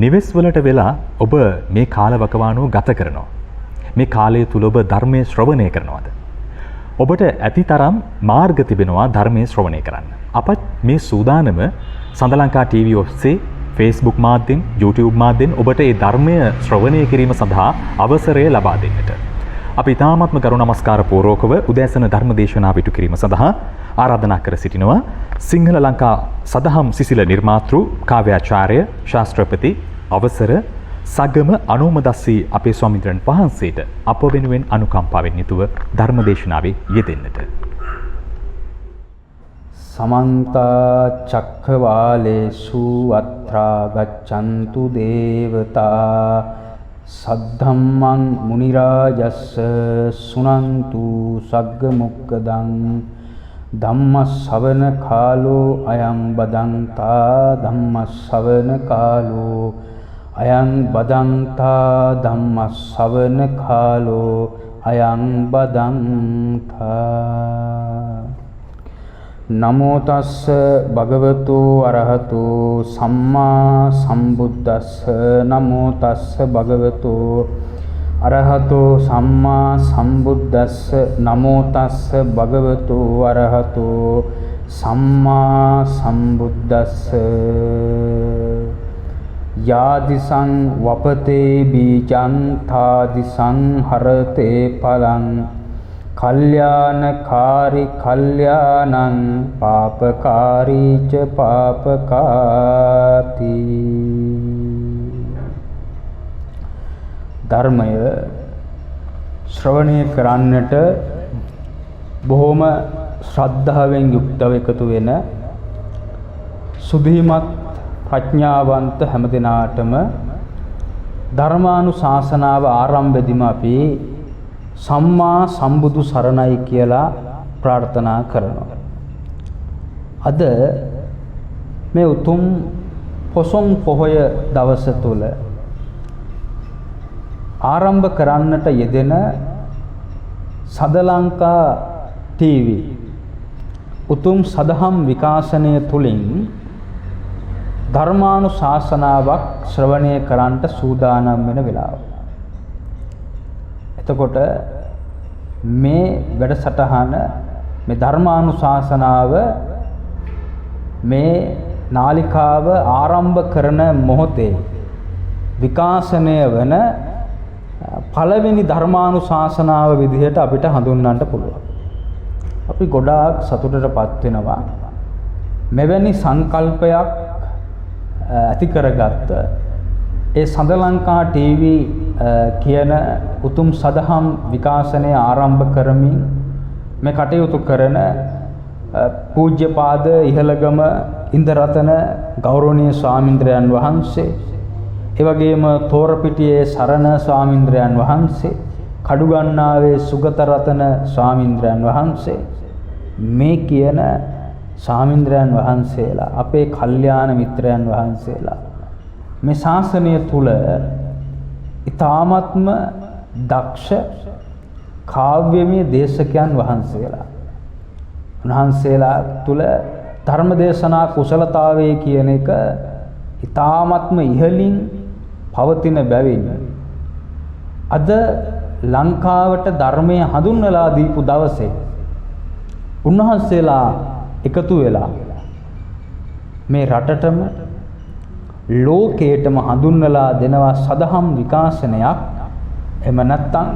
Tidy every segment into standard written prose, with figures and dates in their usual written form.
නිවෙස් වලට වෙලා ඔබ මේ කාලවකවානුව ගත කරනවා. මේ කාලය තුල ඔබ ධර්මයේ ශ්‍රවණය කරනවාද? ඔබට ඇතිතරම් මාර්ග තිබෙනවා ධර්මයේ ශ්‍රවණය කරන්න. අපත් මේ සූදානම සඳලංකා TV ඔස්සේ Facebook මාධ්‍යෙන්, YouTube මාධ්‍යෙන් ඔබට මේ ධර්මය ශ්‍රවණය කිරීම සඳහා අවසරය ලබා දෙන්නට. අපි ඊ타ත්ම කරුණ නමස්කාර පූර්වකව උදෑසන ධර්ම දේශනාව ඉටු කිරීම සඳහා ආරාධනා කර සිටිනවා සිංහල ලංකා සදහම් සිසිල නිර්මාතෘ කාව්‍යාචාර්ය ශාස්ත්‍රපති අවසර සගම අනුමදස්සී අපේ ස්වාමීන් වහන්සේට අප වෙනුවෙන් අනුකම්පාවෙන් යුතුව ධර්ම දේශනාවේ යෙදෙන්නට. සමන්ත චක්ඛවාලේසු අත්‍රා ගච්ඡන්තු දේවතා සද්ධම්මං මුනි රාජස්ස සුනන්තු සග්ග මොක්ඛදං ධම්මස්සවන කාලෝ අයං බදන්තා ධම්මස්සවන කාලෝ අයං බදන්තා ධම්මස්සවන කාලෝ අයං බදන්තා නමෝ තස්ස භගවතු අරහතු සම්මා සම්බුද්දස්ස නමෝ තස්ස භගවතු අරහතු සම්මා සම්බුද්දස්ස නමෝ තස්ස භගවතු අරහතු සම්මා සම්බුද්දස්ස යාදිසං වපතේ බීජං තාදිසං හරතේ පලං කල්යාණකාරි කල්යාණං පාපකාරී ච පාපකාති. ධර්මය ශ්‍රවණය කරන්නට බොහොම ශ්‍රද්ධාවෙන් යුක්තව එකතු වෙන සුධීමත් ප්‍රඥාවන්ත හැමදිනාටම ධර්මානුශාසනාව ආරම්භෙදිම අපි සම්මා සම්බුදු සරණයි කියලා ප්‍රාර්ථනා කරනවා. අද මේ උතුම් පොසොන් පොහොය දවස තුල ආරම්භ කරන්නට යෙදෙන සදලංකා TV උතුම් සදහම් විකාශනය තුලින් ධර්මානුශාසනාවක් ශ්‍රවණය කරන්නට සූදානම් වෙන වෙලාව. එතකොට මේ වැඩසටහන මේ ධර්මානුශාසනාව මේ නාලිකාව ආරම්භ කරන මොහොතේ විකාශනය වන පළවෙනි ධර්මානුශාසනාව විදිහට අපිට හඳුන්වන්නට පුළුවන්. අපි ගොඩාක් සතුටටපත් වෙනවා මෙවැනි සංකල්පයක් ඇති කරගත්ත ඒ සඳලංකා TV කියන උතුම් සදහම් විකාශනය ආරම්භ කරමින් මේ කටයුතු කරන පූජ්‍යපාද ඉහළගම ඉන්දරතන ගෞරවනීය ස්වාමින්ද්‍රයන් වහන්සේ, ඒ වගේම තෝරපිටියේ සරණ ස්වාමින්ද්‍රයන් වහන්සේ, කඩුගන්නාවේ සුගතරතන ස්වාමින්ද්‍රයන් වහන්සේ, මේ කියන ස්වාමින්ද්‍රයන් වහන්සේලා අපේ කල්යාණ මිත්‍රයන් වහන්සේලා මේ ශාසනය තුල ඊ타ත්ම දක්ෂ කාව්‍යමය දේශකයන් වහන්සේලා. උන්වහන්සේලා තුල ධර්මදේශනා කුසලතාවයේ කියන එක ඊ타ත්ම ඉහළින් පවතින බැවින් අද ලංකාවට ධර්මය හඳුන්වලා දීපු දවසේ උන්වහන්සේලා එකතු වෙලා මේ රටටම ලෝකයටම හඳුන්වලා දෙනවා සදහම් විකාශනයක්. එම නැත්තම්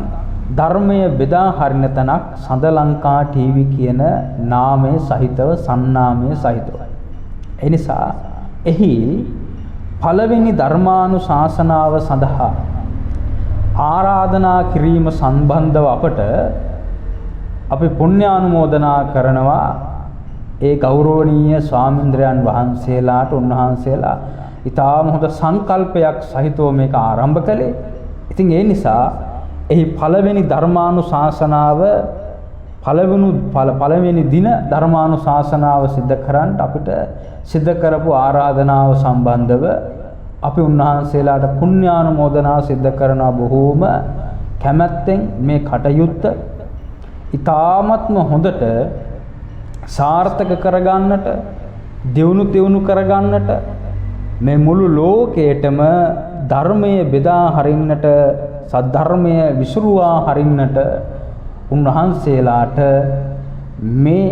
ධර්මය බෙදා හරින තැනක් සඳලංකා TV කියන නාමයේ සහිතව සන්නාමයේ සහිතව. ඒ නිසා එහි පළවෙනි ධර්මානුශාසනාව සඳහා ආරාධනා කිරීම සම්බන්ධව අපට අපි පුණ්‍යානුමෝදනා කරනවා ඒ ගෞරවනීය ස්වාමින්ද්‍රයන් වහන්සේලාට. උන්වහන්සේලා ඊටාම හොඳ සංකල්පයක් සහිතව මේක ආරම්භ කළේ. ඉතින් ඒ නිසා එහි පළවෙනි ධර්මානුශාසනාව පළවෙනි දින ධර්මානුශාසනාව සිද්ධ කරන්න අපිට සිද්ධ කරපු ආරාධනාව සම්බන්ධව අපි උන්වහන්සේලාට පුණ්‍යානුමෝදනා සිද්ධ කරනවා. බොහෝම කැමැත්තෙන් මේ කටයුත්ත ඊ타ත්ම හොඳට සාර්ථක කරගන්නට, දියුණු කරගන්නට මේ මුළු ලෝකයටම ධර්මය බෙදා හරින්නට සද්ධර්මය විසුරුවා හරින්නට උන්වහන්සේලාට මේ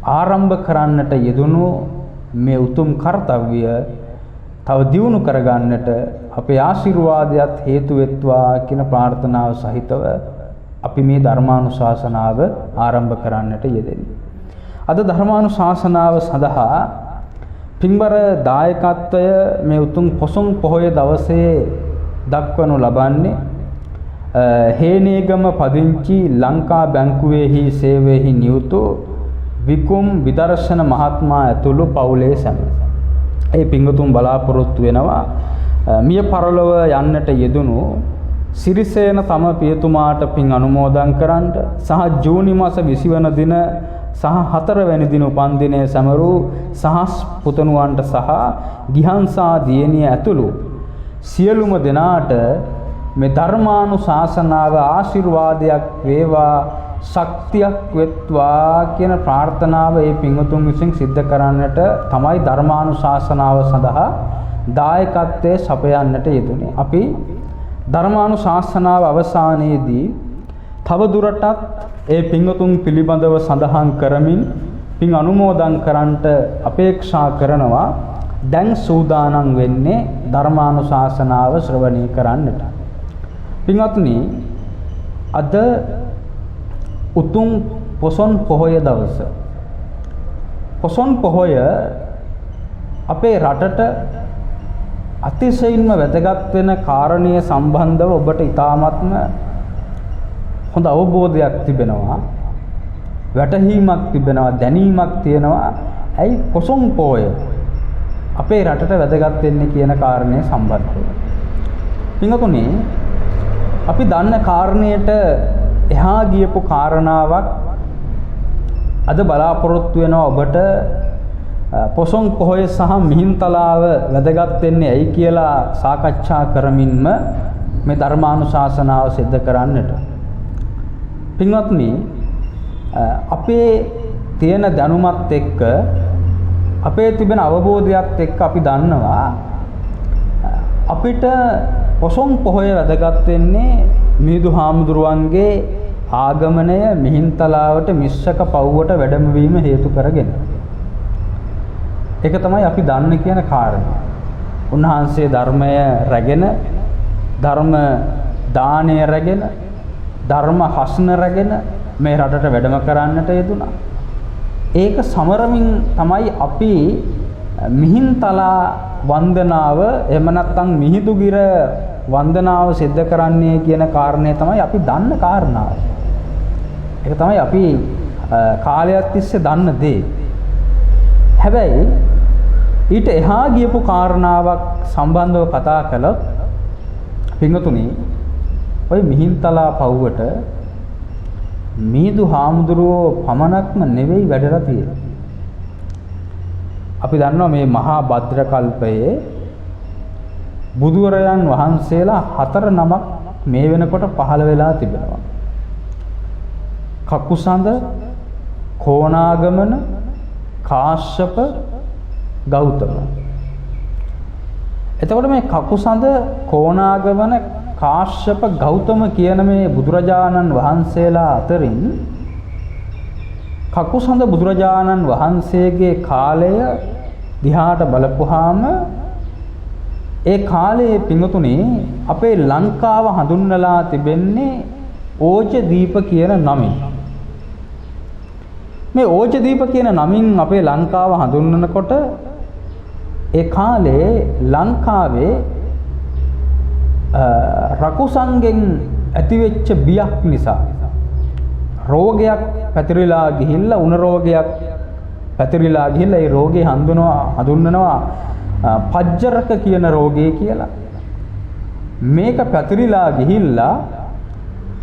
ආරම්භ කරන්නට යෙදුණු මේ උතුම් කාර්යය තව දියුණු කරගන්නට අපේ ආශිර්වාදයක් හේතු වෙත්වා කියන ප්‍රාර්ථනාව සහිතව අපි මේ ධර්මානුශාසනාව ආරම්භ කරන්නට යෙදෙන්නේ. අද ධර්මානුශාසනාව සඳහා පින්බර දායකත්වය මේ උතුම් පොසොන් පොහොය දවසේ දක්වනු ලබන්නේ හේනේගම පදිංචි ලංකා බැංකුවේහි සේවයෙහි නියුතු විකුම් විදර්ශන මහත්මයා ඇතුළු පවුලේ සැම. ඒ පින්වතුන් බලාපොරොත්තු වෙනවා මිය පරලොව යන්නට යෙදුණු සිරිසේන තම පියතුමාට පින් අනුමෝදන් කරන්නට සහ ජූනි මාස 20 වන දින සහ 4 වෙනි දින උපන්දිනයේ සමරු සහස් පුතණුවන්ට සහ ගිහන්සා දියණිය ඇතුළු සියලුම දෙනාට මේ ධර්මානුශාසනාව ආශිර්වාදයක් වේවා ශක්තියක් වෙත්වා කියන ප්‍රාර්ථනාව මේ පින්වතුන් විසින් සිද්ධ කරන්නට තමයි ධර්මානුශාසනාව සඳහා දායකත්වයේ සපයන්නට යෙදුනේ. අපි ධර්මානුශාසනාව අවසානයේදී තව දුරටත් ඒ පින්වතුන් පිළිබඳව සඳහන් කරමින් පින් අනුමෝදන් කරන්නට අපේක්ෂා කරනවා. දැන් සූදානම් වෙන්නේ ධර්මානුශාසනාව ශ්‍රවණය කරන්නට. පින්වත්නි, අද උතුම් පොසොන් පොහොය දවස. පොසොන් පොහොය අපේ රටට අතිශයින්ම වැදගත් වෙන කාරණීය සම්බන්ධව ඔබට ඉතාමත්ම හොඳ අවබෝධයක් තිබෙනවා, වැටහීමක් තිබෙනවා, දැනීමක් තියෙනවා. ඇයි පොසොන් පොහොය අපේ රටට වැදගත් වෙන්නේ කියන කාරණය සම්බන්ධව. පින්වතුනි, අපි දන්න කාරණයට එහා ගියපු කාරණාවක් අද බලාපොරොත්තු වෙනවා ඔබට. පොසොන් පොහොය සහ මිහින්තලාව වැදගත් වෙන්නේ ඇයි කියලා සාකච්ඡා කරමින්ම මේ ධර්මානුශාසනාව සිද්ධ කරන්නට. පින්වත්නි, අපේ තියෙන දැනුමත් එක්ක අපේ තිබෙන අවබෝධයත් එක්ක අපි දන්නවා අපිට පොසොන් පොහොය වැදගත් වෙන්නේ මිහිඳු හාමුදුරුවන්ගේ ආගමනය මිහින්තලාවට මිස්සක පව්වට වැඩමවීම හේතු කරගෙන. ඒක තමයි අපි දන්න කියන කාරණය. උන්වහන්සේ ධර්මය රැගෙන, ධර්ම දානය රැගෙන, ධර්ම හස්න රැගෙන මේ රටට වැඩම කරන්නට යෙදුණා. ඒක සමරමින් තමයි අපි මිහින්තලා වන්දනාව එහෙම නැත්නම් මිහිඳුගිර වන්දනාව සිද්ධ කරන්නේ කියන කාරණය තමයි අපි දන්න කාරණාව. ඒක තමයි අපි කාලයක් තිස්සේ දන්න දේ. හැබැයි ඊට එහා ගියපු කාරණාවක් සම්බන්ධව කතා කළොත් පින්වතුනි, ওই මිහින්තලා පව්වට මිහිඳු හාමුදුරුවෝ පමණක්ම නෙවෙයි වැඩලා තියෙන්නේ. අපි දන්නවා මේ මහා භද්‍ර කල්පයේ බුදුරයන් වහන්සේලා 4 නමක් මේ වෙනකොට පහළ වෙලා තිබෙනවා. කකුසඳ, කොණාගමන, කාශ්‍යප, ගෞතම. එතකොට මේ කකුසඳ, කොණාගමන, කාශ්‍යප, ගෞතම කියන මේ බුදුරජාණන් වහන්සේලා අතරින් කකුසඳ බුදුරජාණන් වහන්සේගේ කාලය දිහාට බලපුවාම ඒ කාලයේ පින්වතුනි අපේ ලංකාව හඳුන්වලා තිබෙන්නේ ඕජදීප කියන නමින්. මේ ඕජදීප කියන නමින් අපේ ලංකාව හඳුන්වනකොට ඒ කාලේ ලංකාවේ රකුසන්ගෙන් ඇතිවෙච්ච බියක් නිසා රෝගයක් පැතිරිලා ගිහිල්ලා උණ රෝගයක් පැතිරිලා ගිහිල්ලා ඒ රෝගේ හඳුන්වනවා පජ්ජරක කියන රෝගය කියලා. මේක පැතිරිලා ගිහිල්ලා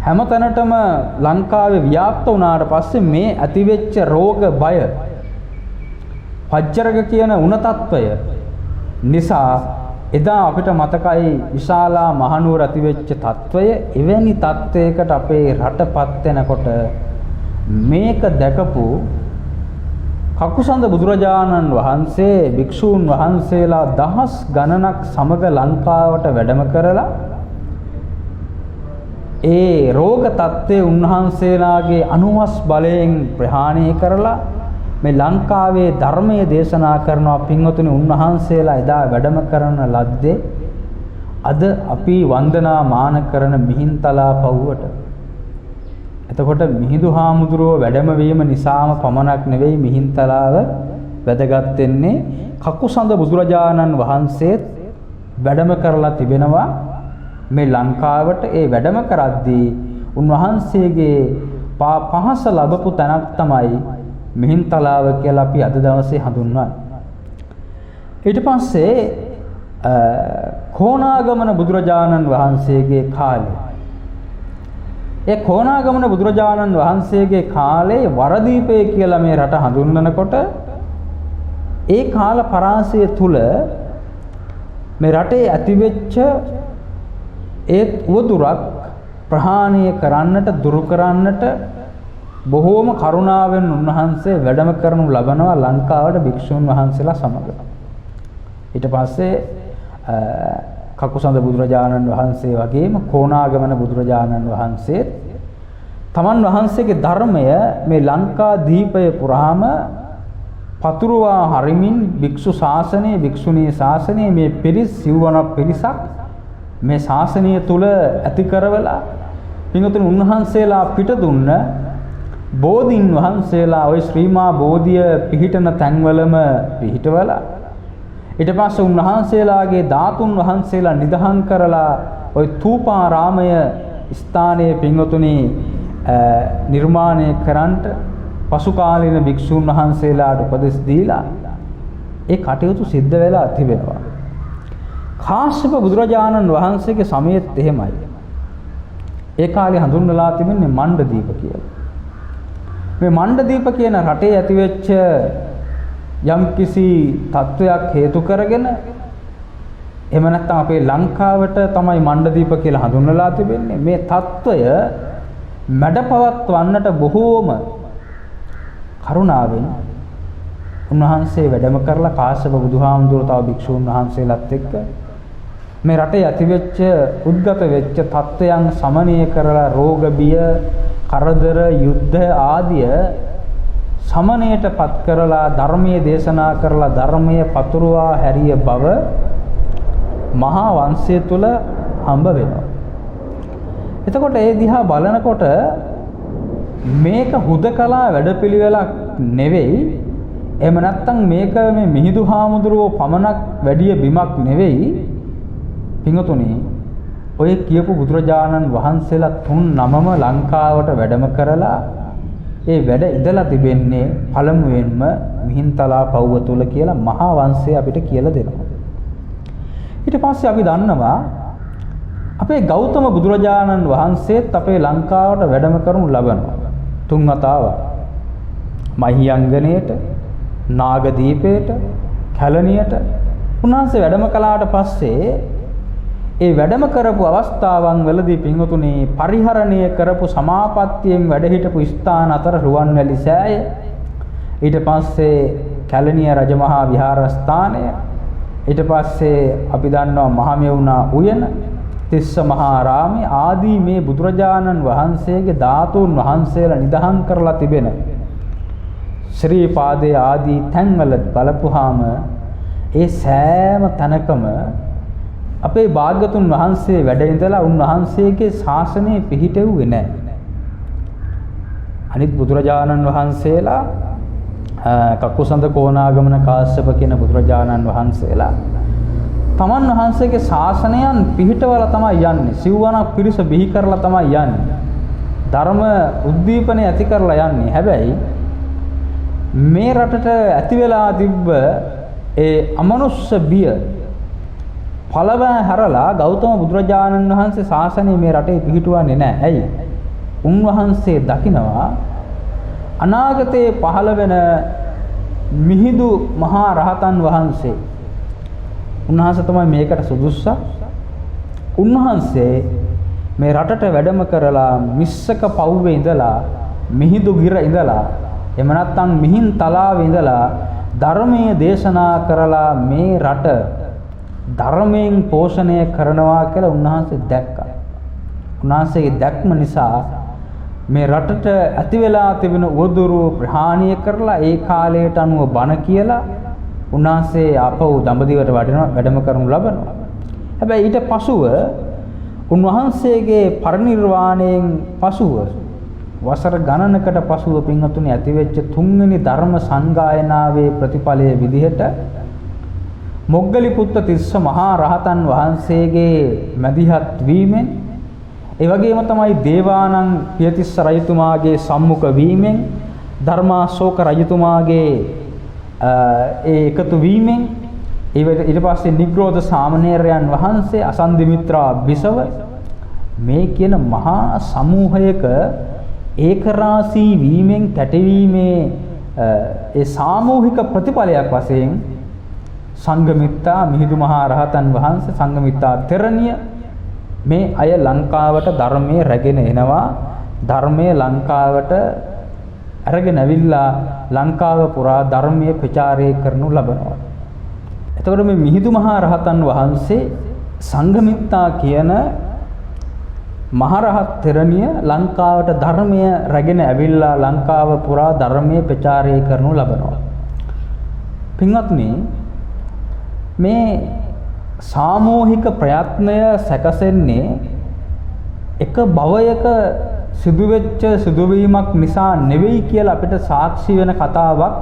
හැමතැනටම ලංකාවේ ව්‍යාප්ත වුණාට පස්සේ මේ ඇතිවෙච්ච රෝග බය පජ්ජරක කියන උණ තත්වය නිසා එදා අපිට මතකයි විශාලා මහනුවර ඇතිවෙච්ච තත්වය. එවැනි තත්වයකට අපේ රටපත් වෙනකොට මේක දැකපු කකුසඳ බුදුරජාණන් වහන්සේ භික්ෂූන් වහන්සේලා දහස් ගණනක් සමග ලංකාවට වැඩම කරලා ඒ රෝග තත්ත්වයේ උන්වහන්සේලාගේ අනුවස් බලයෙන් ප්‍රහාණය කරලා මේ ලංකාවේ ධර්මයේ දේශනා කරනවා. පින්වතුනි, උන්වහන්සේලා එදා වැඩම කරන ලද්දේ අද අපි වන්දනා මාන කරන මිහින්තලා පව්වට. එතකොට මිහිඳු හාමුදුරුවෝ වැඩම වීම නිසාම පමණක් නෙවෙයි මිහින්තලාව වැදගත් වෙන්නේ. කකුසඳ බුදුරජාණන් වහන්සේත් වැඩම කරලා තිබෙනවා මේ ලංකාවට. ඒ වැඩම කරද්දී උන්වහන්සේගේ පහස ලැබපු තැනක් තමයි මිහින්තලාව කියලා අපි අද දවසේ හඳුන්වන්නේ. ඊට පස්සේ කොණාගමන බුදුරජාණන් වහන්සේගේ කාලේ, ඒ කොණාගමන බුදුරජාණන් වහන්සේගේ කාලේ වරදීපේ කියලා මේ රට හඳුන්වනකොට ඒ කාල පරාසය තුල මේ රටේ ඇතිවෙච්ච ඒ උවදුරක් ප්‍රහාණය කරන්නට, දුරු කරන්නට බොහෝම කරුණාවෙන් උන්වහන්සේ වැඩම කරනු ලබනවා ලංකාවට භික්ෂුන් වහන්සේලා සමග. ඊට පස්සේ කකුසඳ බුදුරජාණන් වහන්සේ වගේම කොණාගමන බුදුරජාණන් වහන්සේ තමන් වහන්සේගේ ධර්මය මේ ලංකා දීපය පුරාම පතුරවා හරිමින් භික්ෂු ශාසනය, භික්ෂුණී ශාසනය, මේ පිරිස් සිව්වන පිරිසක් මේ ශාසනය තුල ඇති කරවලා පින්වතුනි උන්වහන්සේලා පිට දුන්න බෝධීන් වහන්සේලා ওই ශ්‍රීමා බෝධිය පිහිටන තැන්වලම පිහිටවලා ඊට පස්සේ උන්වහන්සේලාගේ ධාතුන් වහන්සේලා නිදහම් කරලා ওই තූපාරාමය ස්ථානයේ පින්වතුනි නිර්මාණය කරන්නට පසු කාලීන භික්ෂුන් වහන්සේලාට උපදෙස් දීලා ඒ කටයුතු සිද්ධ වෙලා තිබෙනවා. කාශ්‍යප බුදුරජාණන් වහන්සේගේ සමයේත් එහෙමයි. ඒ කාලේ හඳුන්වලා තිබෙන්නේ මණ්ඩදීප කියලා. මේ මණ්ඩදීප කියන රටේ ඇතිවෙච්ච යම්කිසි තත්වයක් හේතු කරගෙන එහෙම නැත්නම් අපේ ලංකාවට තමයි මණ්ඩදීප කියලා හඳුන්වලා තිබෙන්නේ. මේ తত্ত্বය මැඩපවත්වන්නට බොහෝම කරුණාවෙන් උන්වහන්සේ වැඩම කරලා කාශ්‍යප බුදුහාමුදුරුවෝ තව භික්ෂූන් වහන්සේලාත් එක්ක මේ රටේ ඇතිවෙච්ච උද්ගත වෙච්ච තත්වයන් සමනය කරලා රෝග බිය, කරදර, යුද්ධ ආදිය සමනයටපත් කරලා ධර්මයේ දේශනා කරලා ධර්මයේ පතුරවා හැරිය බව මහා වංශය තුල හම්බ වෙනවා. එතකොට ඒ දිහා බලනකොට මේක හුදකලා වැඩපිළිවෙලක් නෙවෙයි. එහෙම නැත්නම් මේක මේ මිහිඳු හාමුදුරුවෝ පමණක් වැඩිය බිමක් නෙවෙයි. පින්වතුනි, ඔය කියපු බුදුරජාණන් වහන්සේලා 3 ලංකාවට වැඩම කරලා ඒ වැඩ ඉඳලා තිබෙන්නේ පළමුවෙන්ම මිහින්තලා පව්ව තුල කියලා මහා වංශය අපිට කියලා දෙනවා. ඊට පස්සේ අපි දන්නවා අපේ ගෞතම බුදුරජාණන් වහන්සේත් අපේ ලංකාවට වැඩම කරනු ලබනවා. 3 වතාවක්. මහියංගනේට, නාගදීපේට, කැලණියට උන්වහන්සේ වැඩම කළාට පස්සේ ඒ වැඩම කරපු අවස්ථාවන් වලදී පින්වතුනි පරිහරණය කරපු සමාපත්තියෙන් වැඩ හිටපු ස්ථාන අතර රුවන්වැලි සෑය, ඊට පස්සේ කැලණිය රජමහා විහාරස්ථානය, ඊට පස්සේ අපි දන්නවා මහමෙවුනා උයන, තිස්ස මහාරාමේ ආදී මේ බුදුරජාණන් වහන්සේගේ ධාතුන් වහන්සේලා නිදහම් කරලා තිබෙන ශ්‍රී පාදයේ ආදී තැන්වල බලපුවාම ඒ සෑම තැනකම අපේ භාග්‍යතුන් වහන්සේ වැඩ ඉඳලා උන්වහන්සේගේ ශාසනය පිහිටෙව්වේ නැහැ. අනිත් බුදුරජාණන් වහන්සේලා කකුසඳ කොණාගමන කාශ්‍යප කියන බුදුරජාණන් වහන්සේලා තමන් වහන්සේගේ ශාසනයන් පිහිටවලා තමයි යන්නේ. සිව්වනක් පිරිස බිහි කරලා තමයි යන්නේ. ධර්ම උද්දීපනය ඇති කරලා යන්නේ. හැබැයි මේ රටට ඇති වෙලා තිබ්බ ඒ අමනුෂ්‍ය බිය පළවැ හැරලා ගෞතම බුදුරජාණන් වහන්සේ ශාසනය මේ රටේ පිහිටුවන්නේ නැහැ. ඇයි? උන්වහන්සේ දකිනවා අනාගතයේ පහළ වෙන මිහිඳු මහා රහතන් වහන්සේ. උන්වහන්සේ තමයි මේකට සුදුස්සා. උන්වහන්සේ මේ රටට වැඩම කරලා මිස්සක පව්වේ ඉඳලා මිහිඳු ගිර ඉඳලා එහෙම නැත්නම් මිහින් තලාවේ ඉඳලා ධර්මයේ දේශනා කරලා මේ රට ධර්මයෙන් පෝෂණය කරනවා කියලා උන්වහන්සේ දැක්කා. උන්වහන්සේගේ දැක්ම නිසා මේ රටට ඇති වෙලා තිබෙන උවදුරු ප්‍රහාණය කරලා ඒ කාලයට අනුව බණ කියලා උන්වහන්සේ ආපහු දඹදිවට වැඩම කරනු ලබනවා. හැබැයි ඊට පසුව උන්වහන්සේගේ පරිනිර්වාණයෙන් පසුව වසර ගණනකට පසුව පින්වතුනි ඇතිවෙච්ච තුන්වෙනි ධර්ම සංගායනාවේ ප්‍රතිඵලයේ විදිහට මොග්ගලිපුත්ත තිස්ස මහා රහතන් වහන්සේගේ මැදිහත් වීමෙන් ඒ වගේම තමයි දේවානං පියතිස්ස රජතුමාගේ සම්මුඛ වීමෙන් ධර්මාශෝක රජතුමාගේ ඒ එකතු වීමෙන් ඊට පස්සේ නිග්‍රෝධ සාමණේරයන් වහන්සේ අසන්දිමිත්‍රා බිසව මේ කියන මහා සමූහයක ඒකරාශී වීමෙන් කැටවීමේ ඒ සාමූහික ප්‍රතිඵලයක් වශයෙන් සංඝමිත්තා මිහිඳු මහා රහතන් වහන්සේ සංඝමිත්තා තෙරණිය මේ අය ලංකාවට ධර්මයේ රැගෙන එනවා. ධර්මයේ ලංකාවට අරගෙන ඇවිල්ලා ලංකාව පුරා ධර්මයේ ප්‍රචාරය කරනු ලබනවා. එතකොට මේ මිහිඳු මහා රහතන් වහන්සේ සංඝමිත්තා කියන මහරහත් තෙරණිය ලංකාවට ධර්මය රැගෙන ඇවිල්ලා ලංකාව පුරා ධර්මයේ ප්‍රචාරය කරනු ලබනවා. පින්වත්නි මේ සාමූහික ප්‍රයත්නය සැකසෙන්නේ එක භවයක සිදුවෙච්ච සිදුවීමක් නිසා නෙවෙයි කියලා අපිට සාක්ෂි වෙන කතාවක්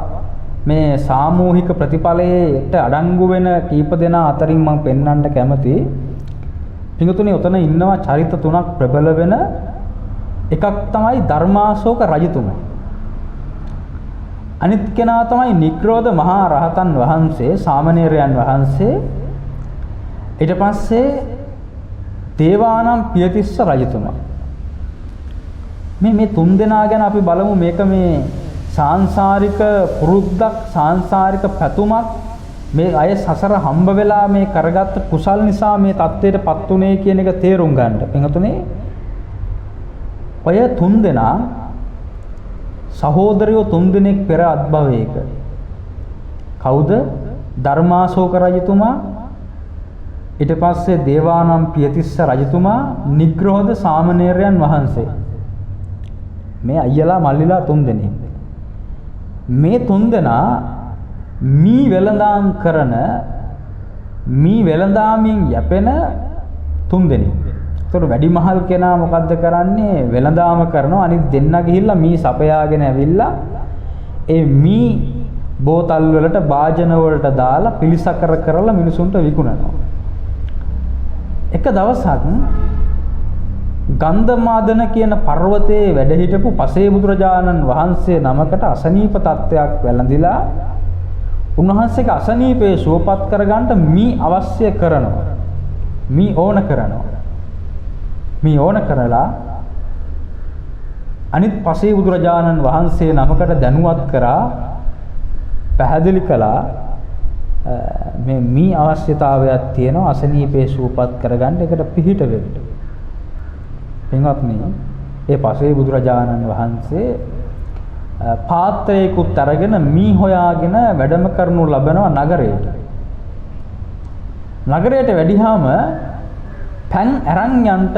මේ සාමූහික ප්‍රතිඵලයට අඩංගු වෙන කීප දෙනා අතරින් මම පෙන්වන්න කැමතියි. පින්තුනේ උතන ඉන්නවා චරිත තුනක් ප්‍රබල වෙන එකක් තමයි ධර්මාශෝක රජතුමා. අනිත් කෙනා තමයි නිග්‍රෝධ මහා රහතන් වහන්සේ සාමණේරයන් වහන්සේ. ඊට පස්සේ දේවානම් පියතිස්ස රජතුමා. මේ තුන් දෙනා ගැන අපි බලමු. මේක මේ සාංශාරික පුරුද්දක් සාංශාරික පැතුමක්. මේ අය සසර හම්බ වෙලා මේ කරගත්ත කුසල් නිසා මේ தත්ත්වයටපත් උනේ කියන එක තේරුම් ගන්න. පින්තුනේ ඔය තුන් දෙනා සහෝදරයෝ තුන් දෙනෙක් පෙර අත්භවයක. කවුද? ධර්මාශෝක රජතුමා, ඊට පස්සේ දේවානම් පියතිස්ස රජතුමා, නිග්‍රෝධ සාමණේරයන් වහන්සේ. මේ අයියලා මල්ලිලා තුන් දෙනෙක්. මේ තුන් දෙනා මී වෙළඳාම් කරන මී වෙළඳාමින් යැපෙන තුන් දෙනෙක්. ඒතකොට වැඩිමහල් කෙනා මොකද්ද කරන්නේ? වෙළඳාම කරනවා. අනිත් දෙන්නා ගිහිල්ලා මී සපයාගෙන ඇවිල්ලා ඒ මී බෝතල් වලට වාජන වලට දාලා පිළිසකර කරලා මිනිසුන්ට විකුණනවා. එක දවසක් ගන්ධමාදන කියන පර්වතයේ වැඩ හිටපු පසේ බුදුරජාණන් වහන්සේ නමකට අසනීප තත්ත්වයක් වැළඳිලා උන්වහන්සේගේ අසනීපේ සුවපත් කරගන්න මී අවශ්‍ය කරනවා. මී ඕන කරනවා. මී ඕන කරලා අනිත් පසේ බුදුරජාණන් වහන්සේ නමකට දැනුවත් කරා, පැහැදිලි කළා මේ මී අවශ්‍යතාවයක් තියෙනවා අසනීපේ සුවපත් කරගන්න. ඒකට පිහිට වෙන්න. පින්වත්නි, ඒ පසේ බුදුරජාණන් වහන්සේ පාත්‍රයකුත් අරගෙන මී හොයාගෙන වැඩම කරනු ලබනවා නගරයට. නගරයට වැඩිහාම පෑන් අරන් යන්ට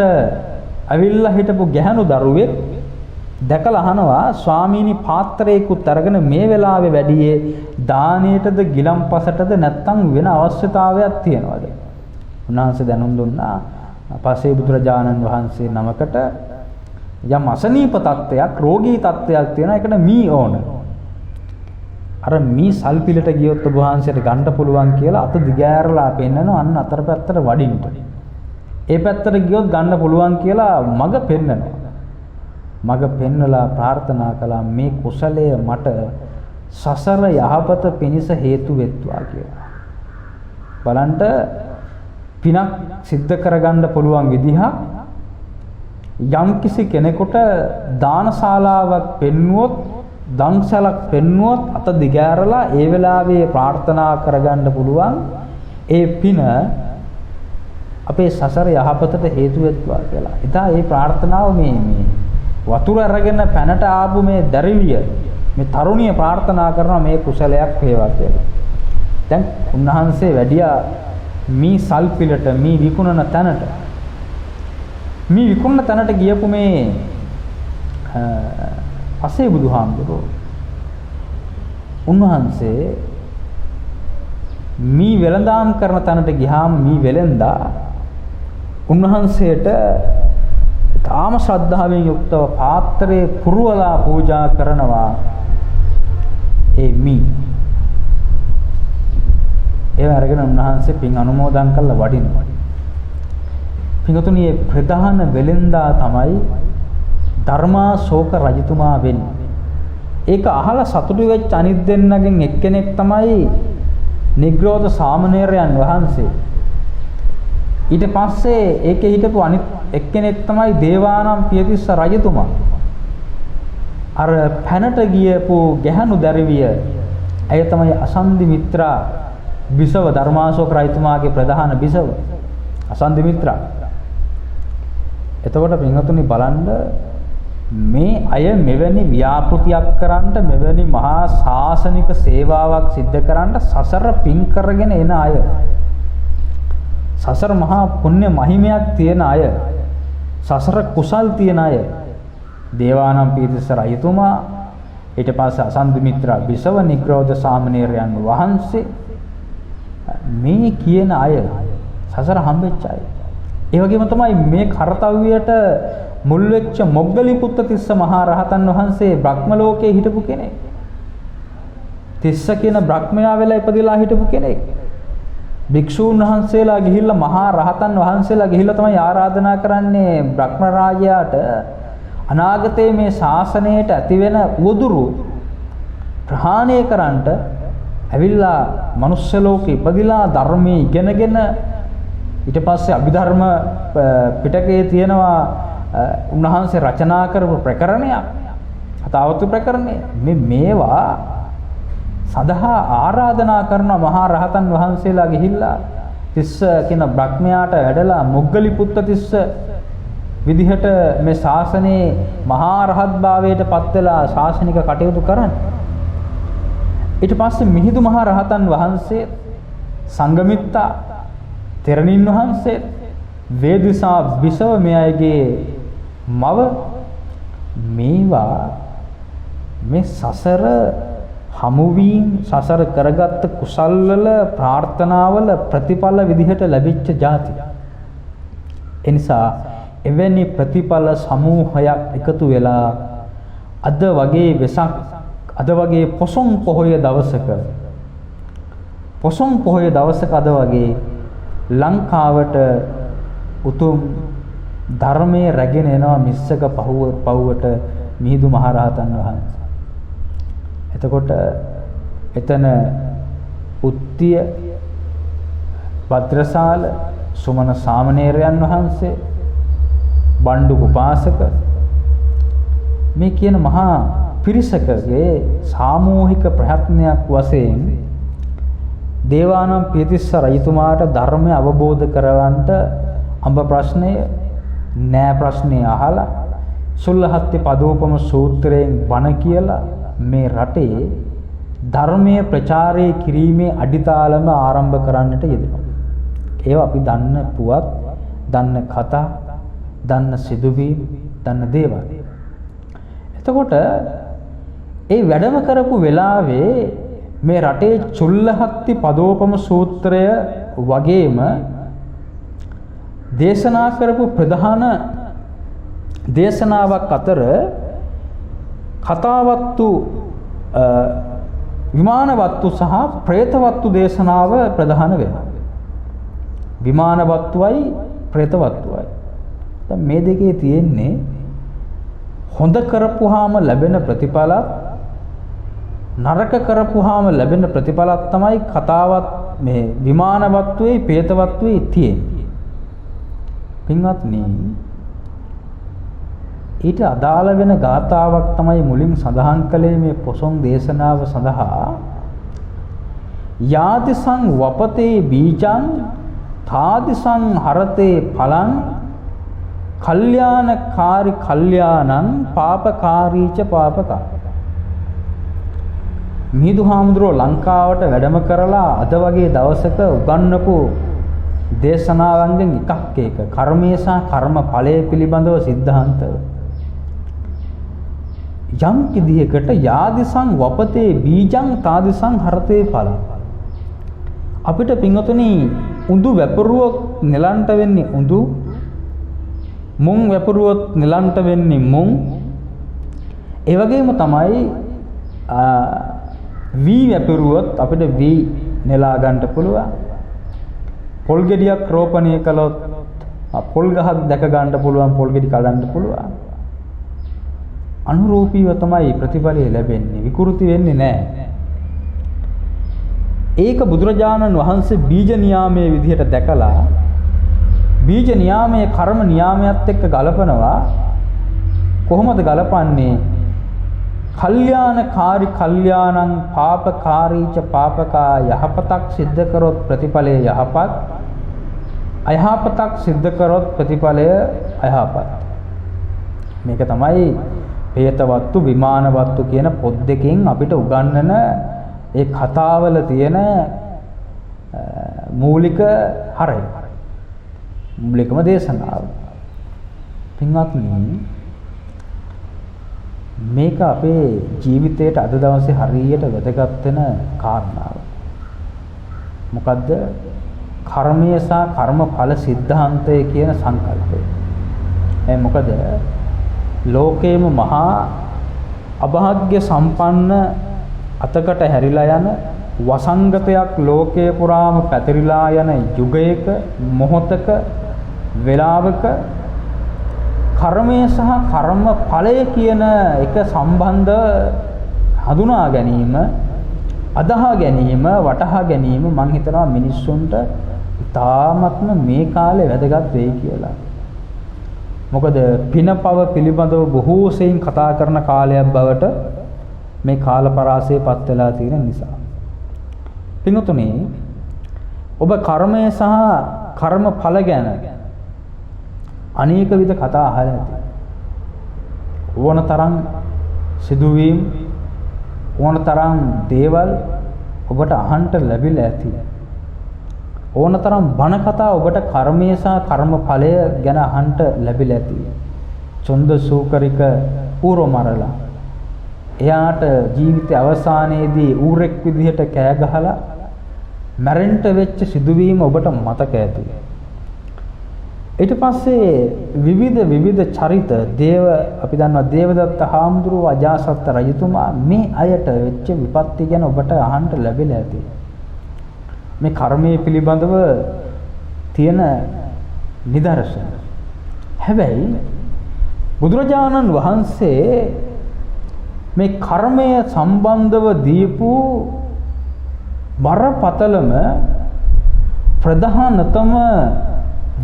අවිල්ලා හිටපු ගැහණු දරුවෙක් දැකලා අහනවා, ස්වාමීනි පාත්‍රයකුත් අරගෙන මේ වෙලාවේ වැඩියේ දානයටද ගිලම්පසටද නැත්නම් වෙන අවශ්‍යතාවයක් තියනවද? උන්වහන්සේ දැනුම් දුන්නා පසේ බුදුරජාණන් වහන්සේ නමකට යම් අසනීප තත්ත්වයක්, රෝගී තත්ත්වයක් තියෙනවා. ඒකට මී ඕන. අර මී සල්පිලට ගියොත් ඔබ වහන්සේට ගන්න පුළුවන් කියලා අත දිගෑරලා පෙන්නනවා. අන්න අතර පැත්තට වඩින්න. ඒ පැත්තට ගියොත් ගන්න පුළුවන් කියලා මග පෙන්නනවා. මග පෙන්නලා ප්‍රාර්ථනා කළා මේ කුසලය මට සසර යහපත පිණිස හේතු වෙත්වා කියලා. බලන්න පිනක් සිද්ධ කරගන්න පුළුවන් විදිහක් යම්කිසි කෙනෙකුට දානශාලාවක් පෙන්වුවොත්, දන්සලක් පෙන්වුවොත් අත දිගෑරලා ඒ වෙලාවේ ප්‍රාර්ථනා කරගන්න පුළුවන් ඒ පින අපේ සසර යහපතට හේතු වෙත්වා කියලා. එදා මේ ප්‍රාර්ථනාව මේ වතුර අරගෙන පැනට ආපු මේ දරිවිය මේ තරුණිය ප්‍රාර්ථනා කරනවා මේ කුසලයක් වේවා කියලා. දැන් උන්වහන්සේ වැඩියා මේ සල්පිලට මේ විකුණන තැනට. මේ විකුණන තැනට ගියපු මේ පසේ බුදුහාමුදුරුවෝ උන්වහන්සේ මේ වෙළඳාම් කරන තැනට ගියාම මේ වෙළඳා උන්වහන්සේට තාම ශ්‍රද්ධාවෙන් යුක්තව පාත්‍රයේ පුරවලා පූජා කරනවා ඒ මී. ඒ අරගෙන උන්වහන්සේ පින් අනුමෝදන් කරලා වඩිනවා. පින්තුණි මේ ප්‍රධාන වෙළඳා තමයි ධර්මාශෝක රජතුමා වෙන්නේ. ඒක අහලා සතුටු වෙච්ච අනිත් දෙන්නගෙන් එක්කෙනෙක් තමයි නිග්‍රෝධ සාමණේරයන් වහන්සේ. ඊට පස්සේ ඒකේ හිටපු අනිත් එක්කෙනෙක් තමයි දේවානම් පියතිස්ස රජතුමා. අර පැනට ගියපු ගැහණු දරවිය ඇය තමයි අසන්දි මිත්‍රා බිසව ධර්මාශෝක රජතුමාගේ ප්‍රධාන බිසව අසන්දි මිත්‍රා. එතකොට පින්වතුනි බලන්න මේ අය මෙවැනි ව්‍යාපෘතියක් කරන්න මෙවැනි මහා ශාසනික සේවාවක් සිද්ධ කරන්න සසර පින් කරගෙන එන අය. සසර මහා පුණ්‍ය මහිමයක් තියෙන අය. සසර කුසල් තියෙන අය. දේවානම් පියතිස්ස රජතුමා ඊට පස්සේ අසන්දි මිත්‍රා බිසව නිග්‍රෝධ සාමණේරයන් වහන්සේ මේ කියන අය සසර හම්බෙච්ච අය. ඒ වගේම තමයි මේ කාර්යයට මුල් වෙච්ච මොග්ගලිපුත්ත තිස්ස මහා රහතන් වහන්සේ බ්‍රහ්ම ලෝකයේ හිටපු කෙනෙක්. තිස්ස කියන බ්‍රහ්මයා වෙලා ඉපදිලා හිටපු කෙනෙක්. භික්ෂූන් වහන්සේලා ගිහිල්ලා මහා රහතන් වහන්සේලා ගිහිල්ලා තමයි ආරාධනා කරන්නේ බ්‍රහ්ම රාජයාට අනාගතයේ මේ ශාසනයට ඇතිවෙන උවදුරු ප්‍රහාණය කරන්නට ඇවිල්ලා මනුස්ස ලෝකෙ ඉපදිලා ධර්මයේ ඉගෙනගෙන ඊට පස්සේ අභිධර්ම පිටකයේ තියෙනවා උන්වහන්සේ රචනා කරපු ප්‍රකරණයක් අතාවතු ප්‍රකරණය මේවා සදහා ආරාධනා කරන මහා රහතන් වහන්සේලා ගිහිල්ලා තිස්ස කියන බ්‍රහ්මයාට වැඩලා මොග්ගලිපුත්ත තිස්ස විදිහට මේ ශාසනයේ මහා රහත් භාවයට පත් වෙලා ශාසනික කටයුතු කරන්නේ. ඊට පස්සේ මිහිඳු මහා රහතන් වහන්සේ සංඝමිත්තා තෙරණින් වහන්සේ වේදිසා බිසව මේ අයගේ මව මේවා මේ සසර හමුවීම් සසර කරගත්ත කුසල් වල ප්‍රාර්ථනාවල ප්‍රතිඵල විදිහට ලැබිච්ච જાති. එනිසා එවැනි ප්‍රතිඵල සමූහයක් එකතු වෙලා අද වගේ වෙසක් අද වගේ පොසොන් පොහොය දවසක අද වගේ ලංකාවට උතුම් ධර්මයේ රැගෙන එනවා මිස්සක පහුවට මිහිඳු මහරහතන් වහන්සේ. එතකොට එතන උත්තිය භද්‍රසාල සුමන සාමණේරයන් වහන්සේ බණ්ඩු උපාසක මේ කියන මහා පිරිසකගේ සාමූහික ප්‍රයත්නයක් වශයෙන් දේවානම් පියතිස්ස රජතුමාට ධර්මය අවබෝධ කරවන්නට අඹ ප්‍රශ්නය නෑ ප්‍රශ්නය අහලා සුල්ලහත්ති පදෝපම සූත්‍රයෙන් බණ කියලා මේ රටේ ධර්මයේ ප්‍රචාරය කිරීමේ අඩිතාලම ආරම්භ කරන්නට යෙදෙනවා. ඒවා අපි දන්න පුවත්, දන්න කතා, දන්න සිදුවීම්, දන්න දේවල්. එතකොට ඒ වැඩම කරපු වෙලාවේ මේ රටේ චුල්ලහත්ති පදෝපම සූත්‍රය වගේම දේශනා කරපු ප්‍රධාන දේශනාවක් අතර කතාවත්තු විමානවත්තු සහ പ്രേතවත්තු දේශනාව ප්‍රධාන වෙනවා. විමානවත්තුයි പ്രേතවත්තුයි. දැන් මේ දෙකේ තියෙන්නේ හොඳ කරපුවාම ලැබෙන ප්‍රතිඵලත් නරක කරපුවාම ලැබෙන ප්‍රතිඵලත් තමයි කතාවත් මේ විමානවත්තුවේ പ്രേතවත්තුවේ තියෙන්නේ. පින්වත්නි ඊට අදාළ වෙන ගාථාවක් තමයි මුලින් සඳහන් කළේ මේ පොසොන් දේශනාව සඳහා යාදිසං වපතේ බීජං තාදිසං හරතේ ඵලං කල්යාණකාරි කල්යාණං පාපකාරීච පාපකා මිහිඳු හාමුදුරුවෝ ලංකාවට වැඩම කරලා අද වගේ දවසක උගන්වපු දේශනාවන්ගෙන් එකක් ඒක. කර්මය සහ කර්ම ඵලය පිළිබඳව સિદ્ધාන්තය. යම් කිදියකට යාදිසං වපතේ බීජං තාදිසං හරතේ ඵලං. අපිට පින්වතුනි උඳු වැපරුවොත් නෙලන්ට වෙන්නේ උඳු, මුං වැපරුවොත් නෙලන්ට වෙන්නේ මුං. ඒ වගේම තමයි වී වැපරුවොත් අපිට වී නෙලා ගන්න පුළුවන්. පොල් ගෙඩියක් රෝපණය කළොත් පොල් ගහක් දැක ගන්න පුළුවන්, පොල් ගෙඩි කඩන්න පුළුවන්. අනුරූපීව තමයි ප්‍රතිඵලය ලැබෙන්නේ, විකෘති වෙන්නේ නැහැ. ඒක බුදුරජාණන් වහන්සේ බීජ නියාමයේ විදිහට දැකලා බීජ නියාමයේ කර්ම නියාමයත් එක්ක ගලපනවා. කොහොමද ගලපන්නේ? කල්යාණකාරී කල්යාණං පාපකාරීච පාපකා. යහපතක් සිද්ධ කරොත් ප්‍රතිඵලය යහපත්, අයහපතක් සිද්ධ කරොත් ප්‍රතිඵලය අයහපත්. මේක තමයි හේතවත්තු විමානවත්තු කියන පොත් දෙකෙන් අපිට උගන්වන ඒ කතාවල තියෙන මූලික හරය, මූලිකම දේශනාව. පින්වත්නි, මේක අපේ ජීවිතයට අද දවසේ හරියට වැදගත් වෙන කාරණාව. මොකද්ද? කර්මය සහ කර්මඵල સિદ્ધාන්තය කියන සංකල්පය. මොකද ලෝකේම මහා අභාග්‍ය සම්පන්න අතකට හැරිලා යන වසංගතයක් ලෝකයේ පුරාම පැතිරිලා යන යුගයක මොහොතක වේලාවක කර්මය සහ කර්ම ඵලය කියන එක සම්බන්ධ හඳුනා ගැනීම, අදහා ගැනීම, වටහා ගැනීම මම හිතනවා මිනිස්සුන්ට ඉතාමත්ම මේ කාලේ වැදගත් වෙයි කියලා. මොකද පිනපව පිළිබඳව බොහෝ සෙයින් කතා කරන කාලයක් බවට මේ කාල පරාසය පත් වෙලා තියෙන නිසා. පින්වතුනි, ඔබ කර්මය සහ කර්ම ඵල ගැන අනේක විද කතා අහලා ඇති. ඕනතරම් සිදුවීම්, ඕනතරම් දේවල් ඔබට අහන්න ලැබිලා ඇති. ඕනතරම් බණ කතා ඔබට කර්මය සහ කර්ම ඵලය ගැන අහන්න ලැබිලා ඇති. චොන්ද සූකරික ඌරෝ මරලා එයාට ජීවිතයේ අවසානයේදී ඌරෙක් විදිහට කෑ ගහලා මැරෙන්න වෙච්ච සිදුවීම ඔබට මතක ඇති. ඊට පස්සේ විවිධ චරිත අපි දන්නවා දේවදත්ත හාමුදුරුවෝ, අජාසත් රජතුමා, මේ අයට වෙච්ච විපත්ති ගැන ඔබට අහන්න ලැබිලා ඇති. මේ කර්මයේ පිළිබඳව තියෙන නිදර්ශන. හැබැයි බුදුරජාණන් වහන්සේ මේ කර්මය සම්බන්ධව දීපු බරපතලම ප්‍රධානතම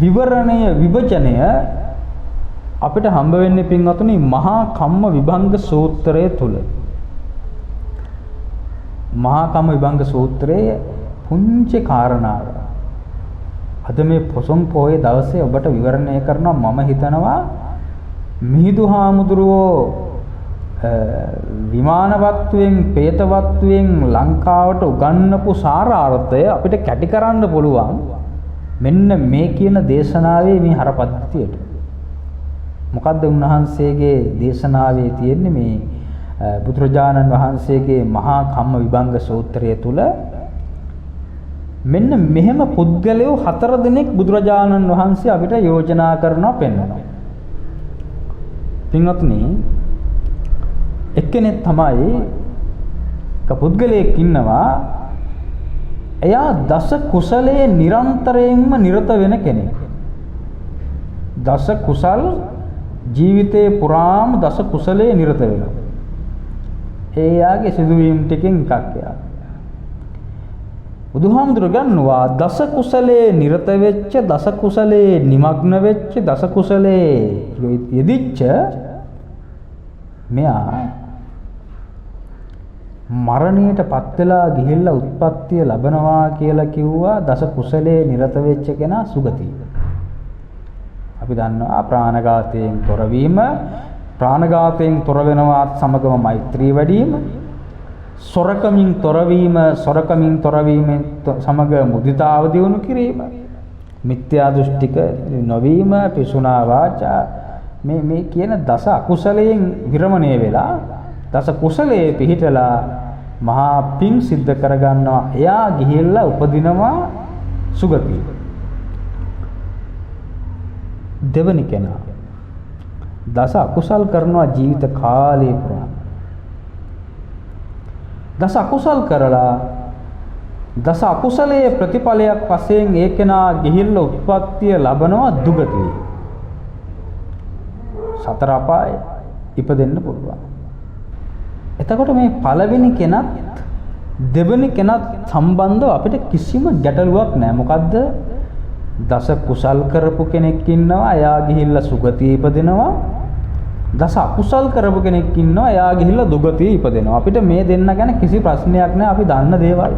විවරණය, විභජනය අපිට හම්බ වෙන්නේ පින්වතුනි මහා කම්ම විභංග සූත්‍රය තුල. මහා කම්ම විභංග සූත්‍රයේ පුංචි කාරණාව අද මේ පොසොන් පොයේ දවසේ ඔබට විවරණය කරනවා. මම හිතනවා මිහිඳු හාමුදුරුවෝ විමානවත්වෙන්, പ്രേතවත්වෙන් ලංකාවට උගන්වපු සාරාර්ථය අපිට කැටි කරන්න පුළුවන් මෙන්න මේ කියන දේශනාවේ මේ හරපද්ධතියට. මොකද්ද උන්වහන්සේගේ දේශනාවේ තියෙන්නේ? මේ බුදුරජාණන් වහන්සේගේ මහා කම්ම විභංග සූත්‍රය තුල මෙන්න මෙහෙම පුද්ගලයෝ 4 දෙනෙක් බුදුරජාණන් වහන්සේ අපිට යෝජනා කරනවා, පෙන්වනවා. පින්වත්නි, එක්කෙනෙක් තමයි පුද්ගලයෙක් ඉන්නවා. එයා දස කුසලයේ නිරන්තරයෙන්ම නිරත වෙන කෙනෙක්. දස කුසල් ජීවිතේ පුරාම දස කුසලයේ නිරත වෙනවා. එයාගේ සිදුවීම් ටිකෙන් එකක් එයා. බුදුහාමුදුරුවෝ ගන්නවා දස කුසලයේ නිරත වෙච්ච, දස කුසලයේ නිමග්න වෙච්ච, දස කුසලයේ යෙදිච්ච මෙයා මරණයට පත් වෙලා ගිහිල්ලා උත්පත්තිය ලබනවා කියලා කිව්වා. දස කුසලයේ නිරත වෙච්ච කෙනා සුගතිය. අපි දන්නවා ප්‍රාණඝාතයෙන් තොරවීම, ප්‍රාණඝාතයෙන් තොර වෙනවාත් සමගම මෛත්‍රී වැඩිම, සොරකමින් තොරවීමෙන් සමග මුදිතාව දියුණු කිරීම, මිත්‍යා දෘෂ්ටික නොවීම, පිසුනා වාචා, මේ කියන දස අකුසලයෙන් විරමණය වෙලා දස කුසලයේ පිහිටලා මහා පිං සිද්ධ කරගන්නවා. එයා ගිහිල්ලා උපදිනවා සුගතිය. දෙවනි කෙනා දස අකුසල් කරනවා ජීවිත කාලය පුරා. දස අකුසල් කරලා දස අකුසලයේ ප්‍රතිඵලයක් වශයෙන් ඒ කෙනා ගිහිල්ලා උත්පත්තිය ලබනවා දුගතිය. සතර අපායේ ඉපදෙන්න පුළුවන්. එතකොට මේ පළවෙනි කෙනත් දෙවෙනි කෙනත් සම්බන්ධව අපිට කිසිම ගැටලුවක් නැහැ. මොකද්ද? දස කුසල් කරපු කෙනෙක් ඉන්නවා, එයා ගිහිල්ලා සුගතිය ඉපදෙනවා. දස අකුසල් කරපු කෙනෙක් ඉන්නවා, එයා ගිහිල්ලා දුගතිය ඉපදෙනවා. අපිට මේ දෙන්න ගැන කිසි ප්‍රශ්නයක් නැහැ. අපි දන්න දේවල්.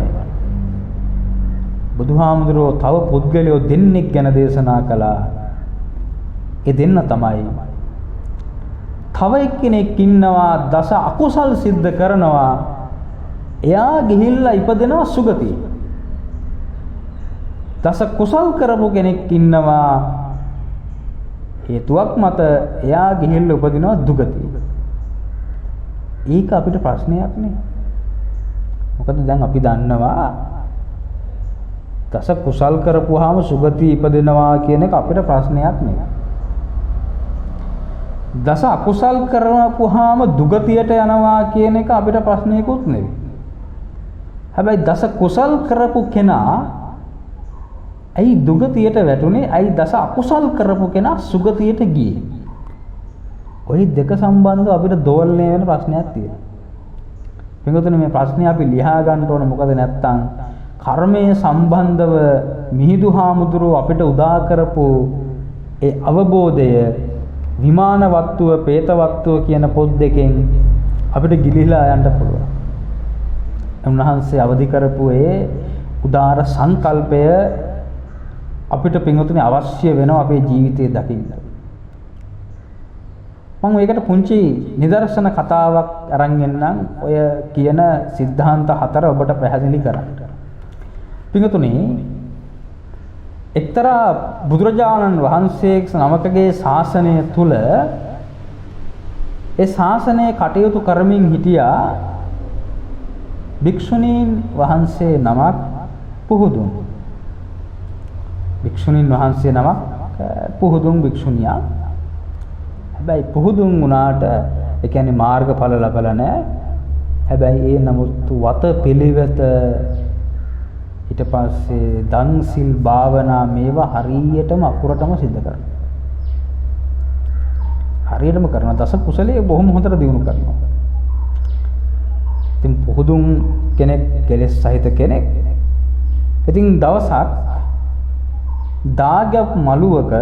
බුදුහාමුදුරුවෝ තව පුද්ගලයෝ දෙන්නෙක් ගැන දේශනා කළා. ඒ දෙන්න තමයි තව එක්කෙනෙක් ඉන්නවා දස අකුසල් සිද්ධ කරනවා, එයා ගිහිල්ලා ඉපදෙනවා සුගතිය. දස කුසල් කරපු කෙනෙක් ඉන්නවා, හේතුවක් මත එයා ගිහිල්ලා උපදිනවා දුගතිය. ඒක අපිට ප්‍රශ්නයක් නේ. මොකද දැන් අපි දන්නවා දස කුසල් කරපුවාම සුගතිය ඉපදෙනවා කියන එක අපිට ප්‍රශ්නයක් නෙවෙයි. දස අකුසල් කරපුවාම දුගතියට යනවා කියන එක අපිට ප්‍රශ්නයකුත් නෙවෙයි. හැබැයි දස කුසල් කරපු කෙනා ඇයි දුගතියට වැටුනේ? ඇයි දස අකුසල් කරපු කෙනා සුගතියට ගියේ? ওই දෙක සම්බන්ධව අපිට දෝලණය වෙන ප්‍රශ්නයක් තියෙනවා. පින්වතුනි, මේ ප්‍රශ්නේ අපි ලියා ගන්න ඕන. මොකද නැත්තම් කර්මයේ සම්බන්ධව මිහිඳු හාමුදුරුවෝ අපිට උදා කරපු ඒ අවබෝධය විමාන වත්තුව, പ്രേත වත්තුව කියන පොත් දෙකෙන් අපිට ගිලිහිලා යන්න පුළුවන්. උන්වහන්සේ අවදි කරපු ඒ උදාර සංකල්පය අපිට පින්වතුනි අවශ්‍ය වෙනවා අපේ ජීවිතයේ දකින්න. මම ඒකට පුංචි නිදර්ශන කතාවක් අරන් එන්නම්. ඔය කියන સિદ્ધාන්ත හතර ඔබට පැහැදිලි කරන්න. පින්වතුනි, එක්තරා බුදුරජාණන් වහන්සේ නමකගේ ශාසනය තුල ඒ ශාසනය කටයුතු කරමින් හිටියා භික්ෂුණීන් වහන්සේ නමක් පුහුදුන්. භික්ෂුණීන් වහන්සේ නමක් පුහුදුන් භික්ෂුණියක්. හැබැයි පුහුදුන් වුණාට ඒ කියන්නේ මාර්ගඵල ලැබලා නැහැ. හැබැයි ඒ නමුත් වත පිළිවෙත ඊට පස්සේ දන් සිල් භාවනා මේවා හරියටම අකුරටම සිද්ධ කරනවා. හරියටම කරනවා. දස කුසලයේ බොහොම හොඳට දිනු කරනවා. ඉතින් පුහුදුන් කෙනෙක්, කෙලෙස් සහිත කෙනෙක්. ඉතින් දවසක් දාගැබ් මළුවක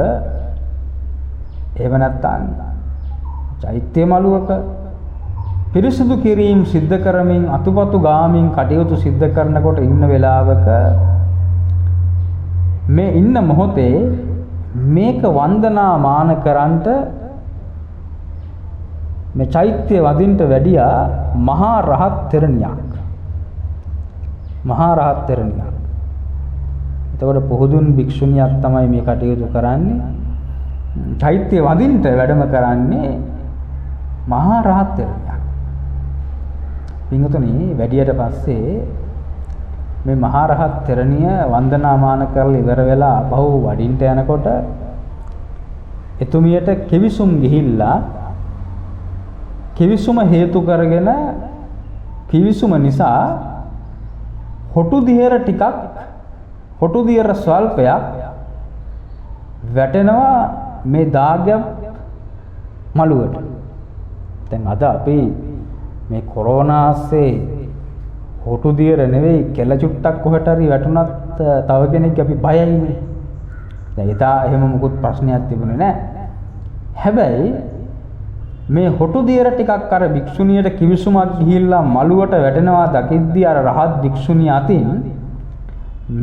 එහෙම නැත්නම් චෛත්‍ය මළුවක පිරිසිදු කිරීම සිද්ධ කරමින් අතුපතු ගාමින් කටයුතු සිද්ධ කරනකොට ඉන්න වෙලාවක මේ ඉන්න මොහොතේ මේක වන්දනා මාන කරන්ට මේ චෛත්‍ය වදින්ට වැඩියා මහා රහත් තෙරණියක්. මහා රහත් තෙරණියක්. එතකොට පුහුදුන් භික්ෂුණියක් තමයි මේ කටයුතු කරන්නේ. චෛත්‍ය වදින්ට වැඩම කරන්නේ මහා රහත් තෙරණියක්. පින්වතුනි, වැඩියට පස්සේ මේ මහා රහත් තෙරණිය වන්දනාමාන කරලා ඉවර වෙලා බහුව වඩින්ට යනකොට එතුමියට කිවිසුම් ගිහිල්ලා කිවිසුම හේතු කරගෙන කිවිසුම නිසා හොටු දියර ටිකක්, හොටු දියර ස්වල්පයක් වැටෙනවා මේ දාගැබ් මළුවට. දැන් අද අපි මේ කොරෝනාස්සේ හොටු දියර නෙවෙයි කෙල චුට්ටක් කොහෙට හරි වැටුණත් තව කෙනෙක් අපි බයයිනේ. දැන් ඒතා එහෙම මොකුත් ප්‍රශ්නයක් තිබුණේ නැහැ. හැබැයි මේ හොටු දියර ටිකක් අර භික්ෂුණියට කිවිසුමක් ගිහිල්ලා මළුවට වැටෙනවා දකිද්දී අර රහත් භික්ෂුණිය අතින්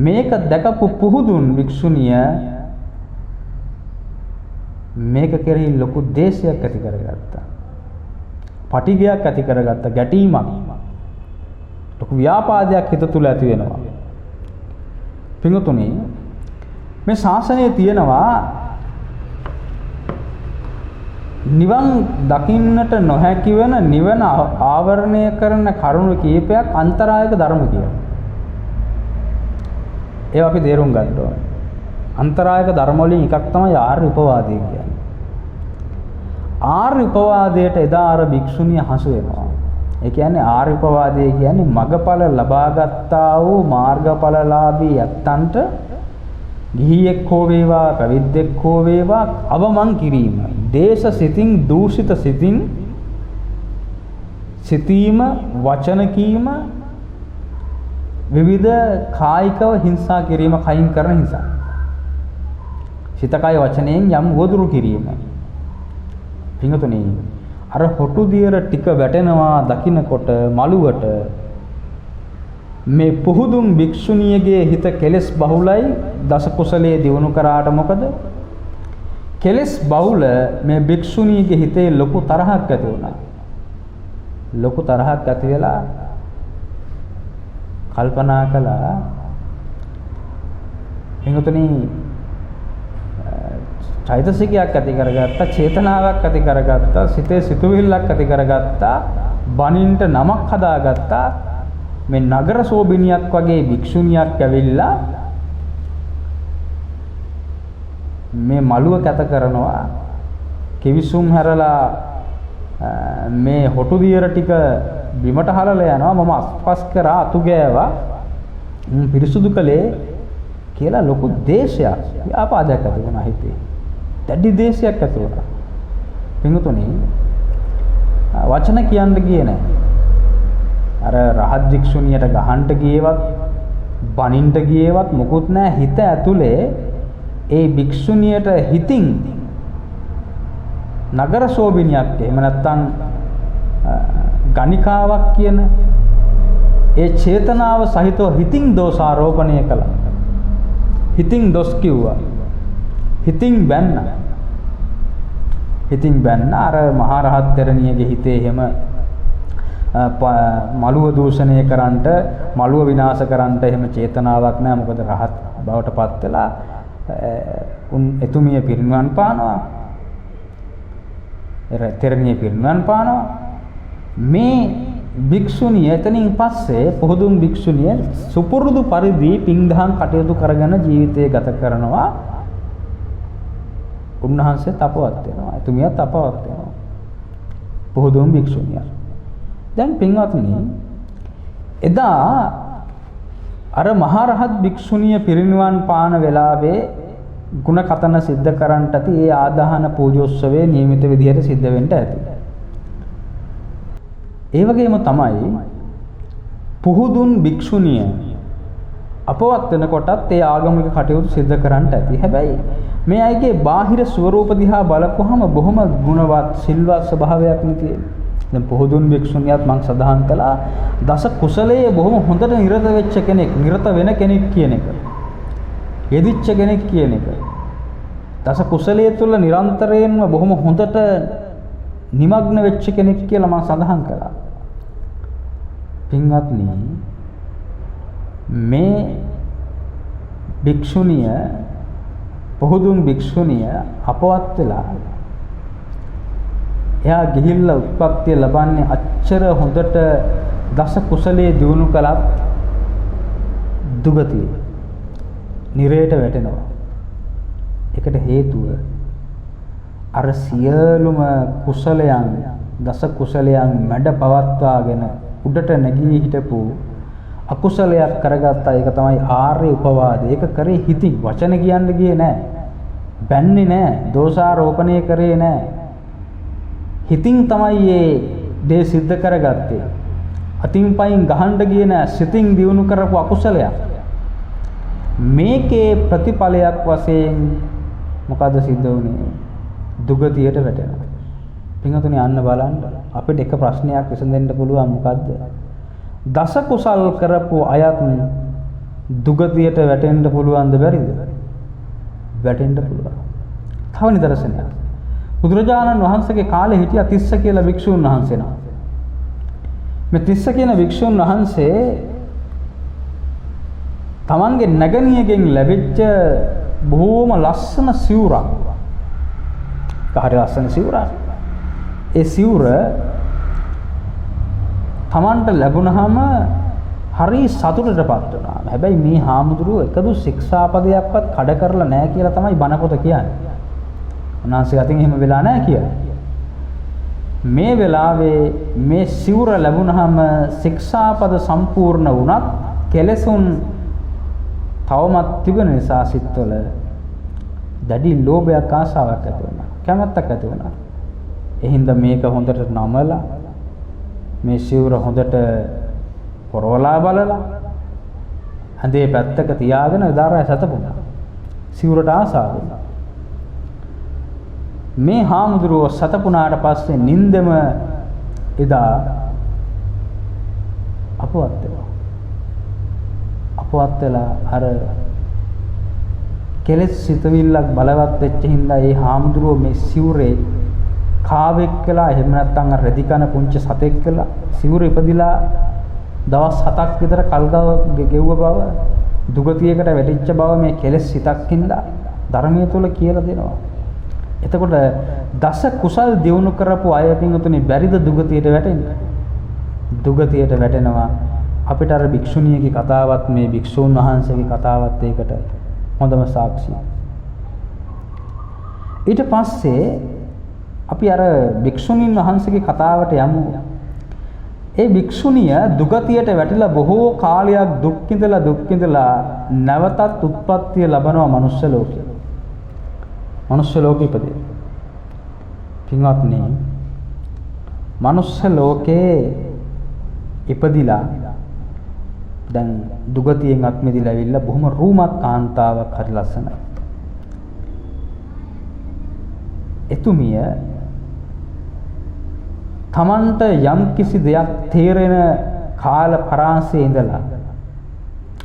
මේක දැකපු පුහුදුන් භික්ෂුණිය මේක කෙරෙහි ලොකු දේශයක් ඇති කරගත්තා. පටිඝයක් ඇති කරගත්ත, ගැටීමක්. ලොකු ව්‍යාපාදයක් හිත තුල ඇති වෙනවා. පින්වතුනි මේ ශාසනයේ තියෙනවා නිවන් දකින්නට නොහැකි වෙන නිවන ආවරණය කරන කරුණු කීපයක් අන්තරායක ධර්ම කියනවා. ඒවා අපි තේරුම් ගන්න ඕනේ. අන්තරායක ධර්ම වලින් එකක් තමයි ආර්ය උපවාදය කියන්නේ. ආර්ය උපවාදයට එදා අර භික්ෂුණිය හසු වෙනවා. ඒ කියන්නේ ආර්ය උපවාදය කියන්නේ මගඵල ලබාගත්තා වූ මාර්ගඵලලාභී යත්තන්ට ගිහියෙක් හෝ වේවා පැවිද්දෙක් හෝ වේවා අවමන් කිරීම. දේශ සිතින් දූෂිත සිතින් සිතීම වචන කීම විවිධ කායිකව හිංසා කිරීම කයින් කරන හිංසා. සිතකය වචනයෙන් යම් වදුරු කිරීම. පින්වතුනි අර හොටු දියර ටික වැටෙනවා දකින්නකොට මළුවට මේ පුහුදුන් භික්ෂුණියගේ හිත කෙලෙස් බහුලයි දස කුසලයේ දිනු කරාට මොකද කෙලෙස් බහුල මේ භික්ෂුණියගේ හිතේ ලොකු තරහක් ඇති වුණා. ලොකු තරහක් ඇති වෙලා කල්පනා කළා පින්වතුනි චෛතසිකයක් ඇති කරගත්තා, චේතනාවක් ඇති කරගත්තා, සිතේ සිතුවිල්ලක් ඇති කරගත්තා, බණින්ට නමක් හදාගත්තා. මේ නගර සෝබිනියක් වගේ භික්ෂුණියක් ඇවිල්ලා මේ මළුව කැත කරනවා, කිවිසුම් හැරලා මේ හොටු දියර ටික බිමට හලලා යනවා. මම අස්පස් කරා අතු ගෑවා පිරිසුදු කළේ කියලා ලොකු දේශයක් ව්‍යාපාදයක් ඇති වුණා හිතේ. දැඩි දේශයක් ඇති වුණා. පින්තුනි වචන කියන්න ගියේ නැහැ. අර රහත් භික්ෂුණියට ගහන්න ගියේවත් බනින්න ගියේවත් මොකුත් නැහැ. හිත ඇතුලේ ඒ භික්ෂුණියට හිතින් නගර සෝබිනියක් එහෙම නැත්නම් ගණිකාවක් කියන ඒ චේතනාව සහිතව හිතින් දෝෂාරෝපණය කළා. හිතින් දොස් කිව්වා. හිතින් බැන්නා. හිතින් බැන්න අර මහා රහත් තෙරණියගේ හිතේ එහෙම මළුව දූෂණය කරන්නට මළුව විනාශ කරන්නට එහෙම චේතනාවක් නැහැ. මොකද රහත් බවට පත් වෙලා එතුමිය පිරිනිවන් පානවා. තෙරණිය පිරිනිවන් පානවා. මේ භික්ෂුණිය එතනින් පස්සේ පොහොදුන් භික්ෂුණිය සුපුරුදු පරිදි පින්දහම් කටයුතු කරගෙන ජීවිතය ගත කරනවා. උන්වහන්සේ තපවත් වෙනවා. එතුමියත් තපවත් වෙනවා. පොහොදුන් භික්ෂුණිය. දැන් පින්වත්නි එදා අර මහරහත් භික්ෂුණිය පිරිනිවන් පාන වෙලාවේ ගුණ කතන සිද්ධ කරන්නට ඇති ඒ ආදාහන පූජෝත්සවයේ නියමිත විදිහට සිද්ධ වෙන්න ඇති. ඒ වගේම තමයි පුහුදුන් භික්ෂුණිය අපවත් වෙනකොටත් ඒ ආගමික කටයුතු සිද්ධ කරන්නට ඇති. හැබැයි මේ අයගේ බාහිර ස්වරූප දිහා බලපුවහම බොහොම ගුණවත් සිල්වත් ස්වභාවයක් නෙතියි. දැන් පුහුදුන් භික්ෂුණියත් මම සඳහන් කළා දස කුසලයේ බොහොම හොඳට නිරත වෙච්ච කෙනෙක්, නිරත වෙන කෙනෙක් කියන එක. යෙදිච්ච කෙනෙක් කියන එක. දස කුසලයේ තුල නිරන්තරයෙන්ම බොහොම හොඳට නිමග්න වෙච්ච කෙනෙක් කියලා මම සඳහන් කළා. පින්වත්නි මේ භික්ෂුණිය පොහොදුන් භික්ෂුණිය අපවත් වෙලා එයා ගිහිල්ලා උත්පත්තිය ලබන්නේ අච්චර හොඳට දස කුසලයේ දිනු කළත් දුගතිය නිරේට වැටෙනවා. ඒකට හේතුව අර සියලුම කුසලයන් දස කුසලයන් මැඩ පවත්වාගෙන උඩට නැගී හිටපු අකුසලයක් කරගත්තා. ඒක තමයි ආර්ය උපවාදය. ඒක කරේ හිතින් වචන කියන්න ගියේ නෑ. බැන්නේ නෑ. දෝෂාරෝපණය කරේ නෑ. හිතින් තමයි මේ දේ සිද්ධ කරගත්තේ. අතින් පයින් ගහන්න ගියේ නෑ. සිතින් දිනු කරපු අකුසලයක්. මේකේ ප්‍රතිඵලයක් වශයෙන් මොකද සිද්ධ වුනේ? දුගතියට වැටෙනවා. පින්වතුනි අන්න බලන්න අපිට එක ප්‍රශ්නයක් විසඳෙන්න පුළුවන්. මොකද්ද? දස කුසල් කරපු අයත් දුගතියට වැටෙන්න පුළුවන්ද බැරිද? වැටෙන්න පුළුවන්. තව නිදර්ශනයක්. බුදුරජාණන් වහන්සේගේ කාලේ හිටියා තිස්ස කියලා භික්ෂුන් වහන්සේ නම. මේ තිස්ස කියන භික්ෂුන් වහන්සේ තමන්ගේ නැගණියගෙන් ලැබිච්ච බොහෝම ලස්සන සිවුරක්. හරි ලස්සන සිවුරක්. ඒ සිවුර තමන්ට ලැබුණාම හරි සතුටටපත් වුණා. හැබැයි මේ හාමුදුරුවෝ එකදු ශික්ෂාපදයක්වත් කඩ කරලා නැහැ කියලා තමයි බණ පොත කියන්නේ. උන්වහන්සේ අතින් එහෙම වෙලා නැහැ කියලා. මේ වෙලාවේ මේ සිවුර ලැබුණාම ශික්ෂාපද සම්පූර්ණ වුණත් කෙලෙසුන් තවමත් තිබෙන නිසා සිත්වල දැඩි ලෝභයක් ආසාවක් ඇති වුණා. කැමැත්තක් ඇති වුණා. එහින්ද මේක හොඳට නමලා මේ සිවුර හොඳට පොරවලා බලලා හඳේ පැත්තක තියාගෙන දාරය සතපුණා. සිවුරට ආසාව වුණා. මේ හාමුදුරුවෝ සතපුණාට පස්සේ නින්දම එදා අපවත් වෙනවා. අපවත් වෙලා අර කෙලෙස් සිතවිල්ලක් බලවත් වෙච්ච හින්දා ඒ හාමුදුරුවෝ මේ සිවුරේ කාවෙක් කළා. එහෙම නැත්නම් අර රෙදි කන පුංචි සතෙක් කළා. සිවුර ඉපදිලා දවස් 7ක් විතර කල්ගව ගෙව්ව බව දුගතියකට වැටිච්ච බව මේ කෙලෙස් සිතක් හින්දා ධර්මයේ තුල කියලා දෙනවා. එතකොට දස කුසල් දියුණු කරපු අය පින්වතුනි බැරිද දුගතියට වැටෙන්න? දුගතියට වැටෙනවා. අපිට අර භික්ෂුණියගේ කතාවත් මේ භික්ෂුන් වහන්සේගේ කතාවත් ඒකට හොඳම සාක්ෂිය. ඊට පස්සේ අපි අර භික්ෂුණීන් වහන්සේගේ කතාවට යමු. ඒ භික්ෂුණිය දුගතියට වැටිලා බොහෝ කාලයක් දුක් විඳලා නැවතත් උත්පත්තිය ලබනවා මනුෂ්‍ය ලෝකේ. මනුෂ්‍ය ලෝකෙ ඉපදෙන. පින්වත්නි, මනුෂ්‍ය ලෝකේ ඉපදිලා දැන් දුගතියෙන් අත් මිදලා ඇවිල්ලා බොහොම රූමත් කාන්තාවක් හරි ලස්සනයි. එතුමිය තමන්ට යම් කිසි දෙයක් තේරෙන කාල පරාසයේ ඉඳලා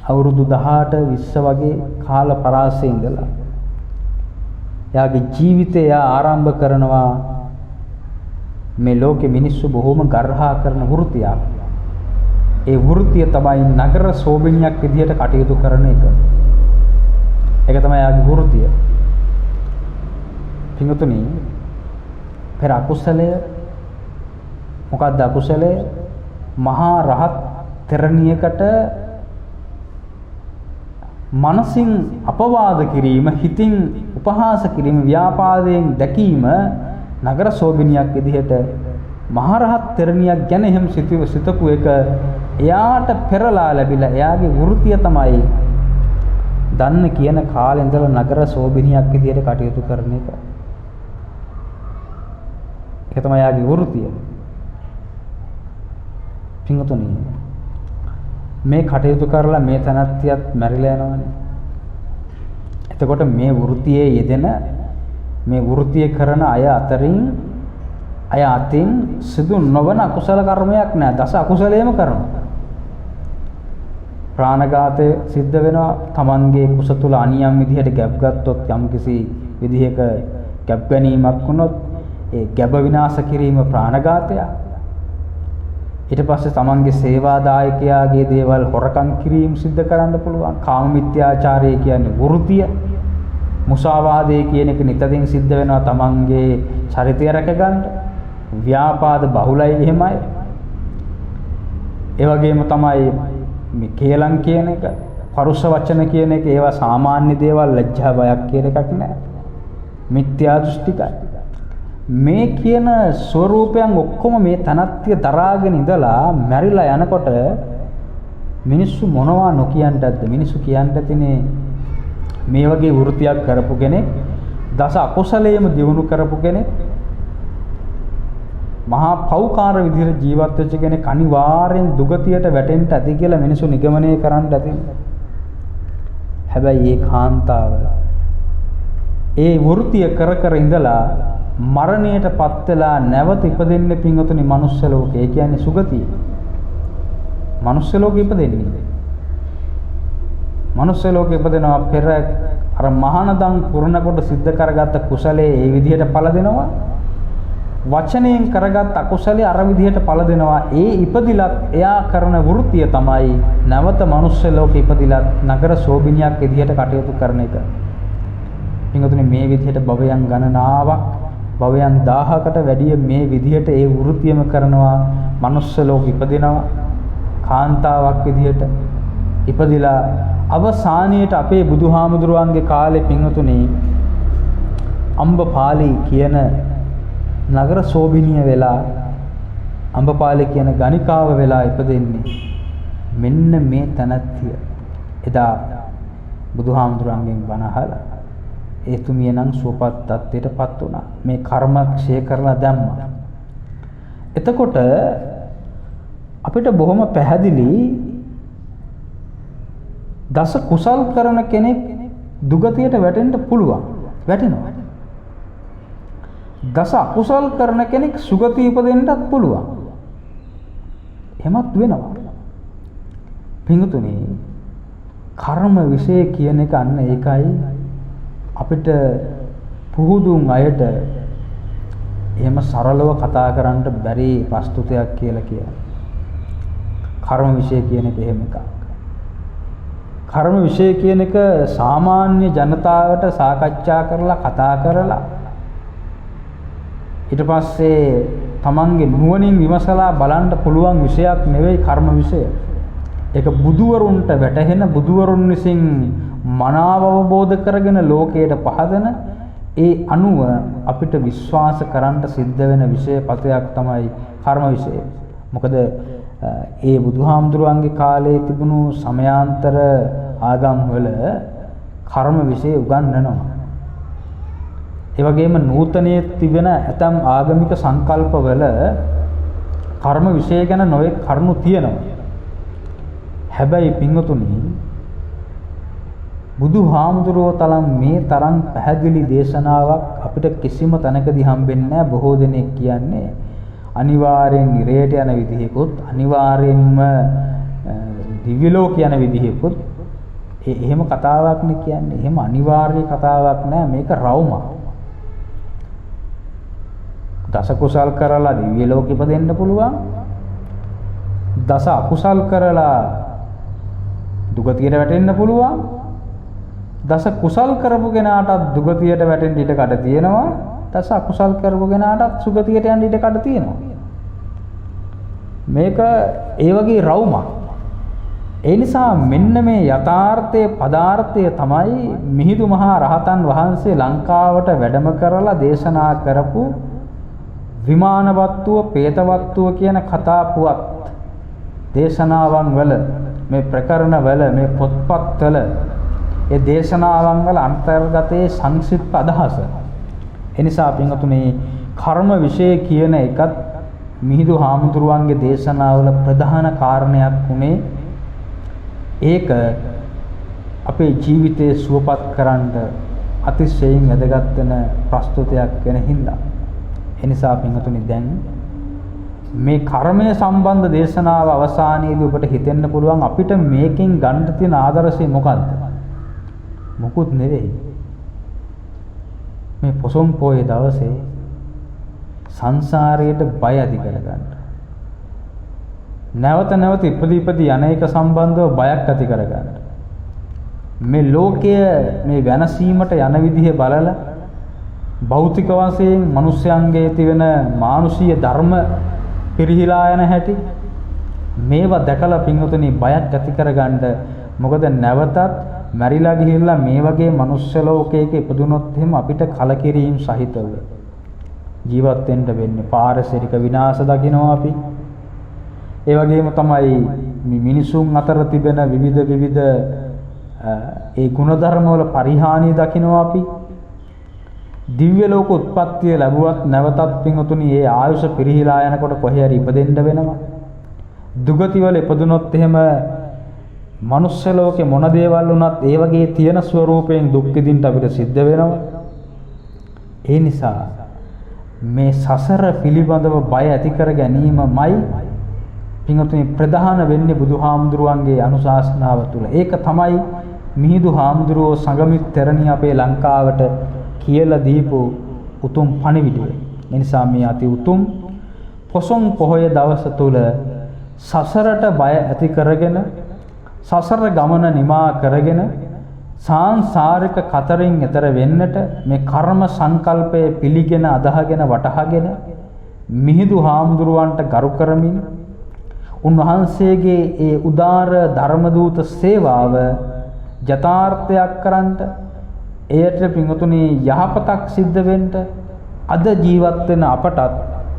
අවුරුදු 18 20 වගේ කාල පරාසයේ ඉඳලා එයාගේ ජීවිතය ආරම්භ කරනවා මේ ලෝකෙ මිනිස්සු බොහොම ගර්හා කරන වෘත්තියක්. ඒ වෘත්තිය තමයි නගර සෝබිනියක් විදියට කටයුතු කරන එක. ඒක තමයි එයාගේ වෘත්තිය. පින්වතුනි, පෙර අකුසලය මොකක්ද අකුසලය? මහා රහත් තෙරණියකට මනසින් අපවාද කිරීම, හිතින් උපහාස කිරීම, ව්‍යාපාදයෙන් දැකීම නගර සෝබිනියක් විදිහට මහරහත් තෙරණියක් ගැන එහෙම සිතපු එක එයාට පෙරලා ලැබිලා එයාගේ වෘත්තිය තමයි දන්න කියන කාලේ ඉඳලා නගර සෝබිනියක් විදිහට කටයුතු කරන එක. ඒක තමයි එයාගේ වෘත්තිය. පින්වතුනි, මේ කටයුතු කරලා මේ තනත්තියත් මැරිලා යනවානේ. එතකොට මේ වෘත්තියේ යෙදෙන මේ වෘත්තිය කරන අය අතින් සිදු නොවන අකුසල කර්මයක් නෑ. දස අකුසලයේම කරනවා. ප්‍රාණඝාතය සිද්ධ වෙනවා. Tamanගේ කුස තුල අනියම් විදිහට ගැබ් ගත්තොත් යම්කිසි විදිහක ගැබ් ගැනීමක් වුණොත් ඒ ගැබ විනාශ කිරීම ප්‍රාණඝාතය. ඊට පස්සේ Tamanගේ සේවාදායකයාගේ දේවල් හොරකම් කිරීම සිද්ධ කරන්න පුළුවන්. කාම මිත්‍යාචාරය කියන්නේ වෘත්තිය. මුසාවාදේ කියන එක නිතරින් සිද්ධ වෙනවා Tamanගේ චරිතය රැකගන්න. ව්‍යාපාද බහුලයි එහෙමයි. ඒ වගේම තමයි මේ කේලම් කියන එක, පරුෂ වචන කියන එක, ඒවා සාමාන්‍ය දේවල්, ලැජ්ජා බයක් කියන එකක් නෑ. මිත්‍යා දෘෂ්ටිකයි. මේ කියන ස්වરૂපයන් ඔක්කොම මේ තනත්තිය දරාගෙන ඉඳලා මැරිලා යනකොට මිනිස්සු මොනවා නොකියන්නද? මිනිස්සු කියන්න තිනේ මේ වගේ වෘත්තියක් කරපු කෙනෙක්, දස අකුසලයේම දියුණු කරපු කෙනෙක්, මහා පෞකාර විදිහට ජීවත් වෙච්ච කෙනෙක් අනිවාර්යෙන් දුගතියට වැටෙන්න ඇති කියලා මිනිස්සු නිගමනය කරන්න ඇති. හැබැයි ඒ කාන්තාව ඒ වෘත්තිය කර ඉඳලා මරණයටපත් වෙලා නැවත ඉපදෙන්නේ පින්වතුනි මනුස්ස ලෝකේ. ඒ කියන්නේ සුගතිය. මනුස්ස ලෝකෙ ඉපදෙන්නේ. මනුස්ස ලෝකෙ ඉපදෙනවා පෙර අර මහානදම් පුරණ කොට සිද්ධ කරගත්ත කුසලයේ ඒ විදිහට පළ දෙනවා. වචනයෙන් කරගත් අකුසලයේ අර විදිහට පළ දෙනවා. ඒ ඉපදිලත් එයා කරන වෘත්තිය තමයි නැවත මනුස්ස ලෝකෙ ඉපදිලත් නගර සෝබිනියක් විදිහට කටයුතු කරන එක. පින්වතුනි මේ විදිහට භවයන් ගණනාවක් භවයන් 1000කට වැඩිය මේ විදිහට ඒ වෘත්තියම කරනවා. මනුස්ස ලෝකෙ ඉපදිනවා කාන්තාවක් විදිහට ඉපදිලා අවසානයේට අපේ බුදුහාමුදුරුවන්ගේ කාලේ පින්වතුනි අම්බපාලි කියන නගර සෝබිනිය වෙලා අම්බපාලි කියන ගණිකාව වෙලා ඉපදෙන්නේ මෙන්න මේ තනත්තිය. එදා බුදුහාමුදුරන්ගෙන් බණ අහලා ඒ තුමිය නම් සුවපත් තත්ත්වයටපත් වුණා. මේ කර්ම ක්ෂය කරලා දැම්මා. එතකොට අපිට බොහොම පැහැදිලි දස කුසල් කරන කෙනෙක් දුගතියට වැටෙන්න පුළුවන්. වැටෙනවා. දස අකුසල් කරන කෙනෙක් සුගතිය ඉපදෙන්නත් පුළුවන්. එහෙමත් වෙනවා. පින්තුනේ කර්ම විශේෂ කියන එක අන්න ඒකයි අපිට පුහුදුන් අයට එහෙම සරලව කතා කරන්න බැරි ප්‍රස්තුතයක් කියලා කියන්නේ. කර්ම විශේෂ කියන එක එහෙම එකක්. කර්ම විශේෂ කියන එක සාමාන්‍ය ජනතාවට සාකච්ඡා කරලා කතා කරලා ඊට පස්සේ තමන්ගේ නුවණින් විමසලා බලන්න පුළුවන් විෂයක් නෙවෙයි කර්ම විෂය. ඒක බුදුවරුන්ට වැටහෙන බුදුවරුන් විසින් මනාව අවබෝධ කරගෙන ලෝකයට පහදන ඒ අනුව අපිට විශ්වාස කරන්න සිද්ධ වෙන විෂයපතයක් තමයි කර්ම විෂය. මොකද ඒ බුදුහාමුදුරුවන්ගේ කාලේ තිබුණු සමයාන්තර ආගම් වල කර්ම විෂය උගන්වනවා. ඒ වගේම නූතනයේ තිබෙන ඇතම් ආගමික සංකල්පවල කර්ම විෂය ගැන නොයෙක් කරුණු තියෙනවා. හැබැයි පින්වතුනි බුදුහාමුදුරුවෝ තරම් මේ තරම් පැහැදිලි දේශනාවක් අපිට කිසිම තැනකදී හම්බෙන්නේ නැහැ. බොහෝ දෙනෙක් කියන්නේ අනිවාර්යෙන් නිරයට යන විදිහකුත් අනිවාර්යෙන්ම දිව්‍ය ලෝක යන විදිහකුත් එහෙම කතාවක් නේ කියන්නේ. එහෙම අනිවාර්ය කතාවක් නෑ. මේක රවුමක්. දස කුසල් කරලා දිව්‍ය ලෝක ඉපදෙන්න පුළුවන්. දස අකුසල් කරලා දුගතියට වැටෙන්න පුළුවන්. දස කුසල් කරපු කෙනාටත් දුගතියට වැටෙන්න ඉඩ කඩ තියෙනවා. දස අකුසල් කරපු කෙනාටත් සුගතියට යන්න ඉඩ කඩ තියෙනවා. මේක ඒ වගේ රවුමක්. ඒ නිසා මෙන්න මේ යථාර්ථයේ පදාර්ථය තමයි මිහිඳු මහා රහතන් වහන්සේ ලංකාවට වැඩම කරලා දේශනා කරපු විමානවත්තුව, പ്രേතවත්තුව කියන කතා පුවත් දේශනාවන් වල මේ ප්‍රකරණ වල මේ පොත්පත් වල ඒ දේශනාවන් වල අන්තර්ගතයේ සංක්ෂිප්ත අදහස. එනිසා පින්වතුනි කර්ම විශේෂ කියන එකත් මිහිඳු හාමුදුරුවන්ගේ දේශනාවල ප්‍රධාන කාරණයක් උනේ ඒක අපේ ජීවිතේ සුවපත් කරන්න අතිශයින් වැදගත් වෙන ප්‍රස්තුතයක් වෙන හින්දා. එනිසා පින්වතුනි දැන් මේ කර්මය සම්බන්ධ දේශනාව අවසානයේදී ඔබට හිතෙන්න පුළුවන් අපිට මේකෙන් ගන්න තියෙන ආදර්ශය මොකද්ද? මොකුත් නෙවෙයි. මේ පොසොන් පොයේ දවසේ සංසාරයට බය ඇති කරගන්න. නැවත නැවත ඉපදී යන එක සම්බන්ධව බයක් ඇති කරගන්න. මේ ලෝකය මේ වෙනසීමට යන විදිහ බලලා භෞතික වශයෙන් මිනිස්යන්ගේ තිබෙන මානුෂීය ධර්ම පිරිහිලා යන හැටි මේවා දැකලා පින්වතුනි බයක් ඇති කරගන්න. මොකද නැවතත් මැරිලා ගිහිල්ලා මේ වගේ මනුස්ස ලෝකයක ඉපදුනොත් එහෙම අපිට කලකිරීම සහිතව ජීවත් වෙන්න වෙන්නේ. පාරිසරික විනාශ දකින්නවා අපි. ඒ වගේම තමයි මිනිසුන් අතර තිබෙන විවිධ ඒ ගුණධර්ම වල පරිහානිය දකින්නවා අපි. දිව්‍ය ලෝක උත්පත්තිය ලැබුවත් නැවතත් පින්වතුනි ඒ ආයුෂ පිරිහිලා යනකොට කොහේ හරි ඉපදෙන්න වෙනවා. දුගති වල ඉපදුනොත් එහෙම මනුස්ස ලෝකේ මොන දේවල් වුණත් ඒ වගේ තියෙන ස්වરૂපයෙන් දුක් විඳින්න අපිට සිද්ධ වෙනවා. ඒ නිසා මේ සසර පිළිබඳව බය ඇති කර ගැනීමමයි පින්වතුනි ප්‍රධාන වෙන්නේ බුදුහාමුදුරුවන්ගේ අනුශාසනාව තුළ. ඒක තමයි මිහිඳු හාමුදුරුවෝ සංගමිත් තෙරණිය අපේ ලංකාවට කියලා දීපු උතුම් පණිවිඩය. ඒ නිසා මේ අති උතුම් පොසොන් පොහොය දවස තුල සසරට බය ඇති කරගෙන සසර ගමන නිමා කරගෙන සාංශාරික කතරින් එතර වෙන්නට මේ කර්ම සංකල්පය පිළිගෙන අදහගෙන වටහාගෙන මිහිඳු හාමුදුරුවන්ට ගරු කරමින් උන්වහන්සේගේ ඒ උදාර ධර්ම දූත සේවාව යථාර්ථයක් කරන්නට එයට පිඟුතුනි යහපතක් සිද්ධ වෙන්න අද ජීවත් වෙන අපටත්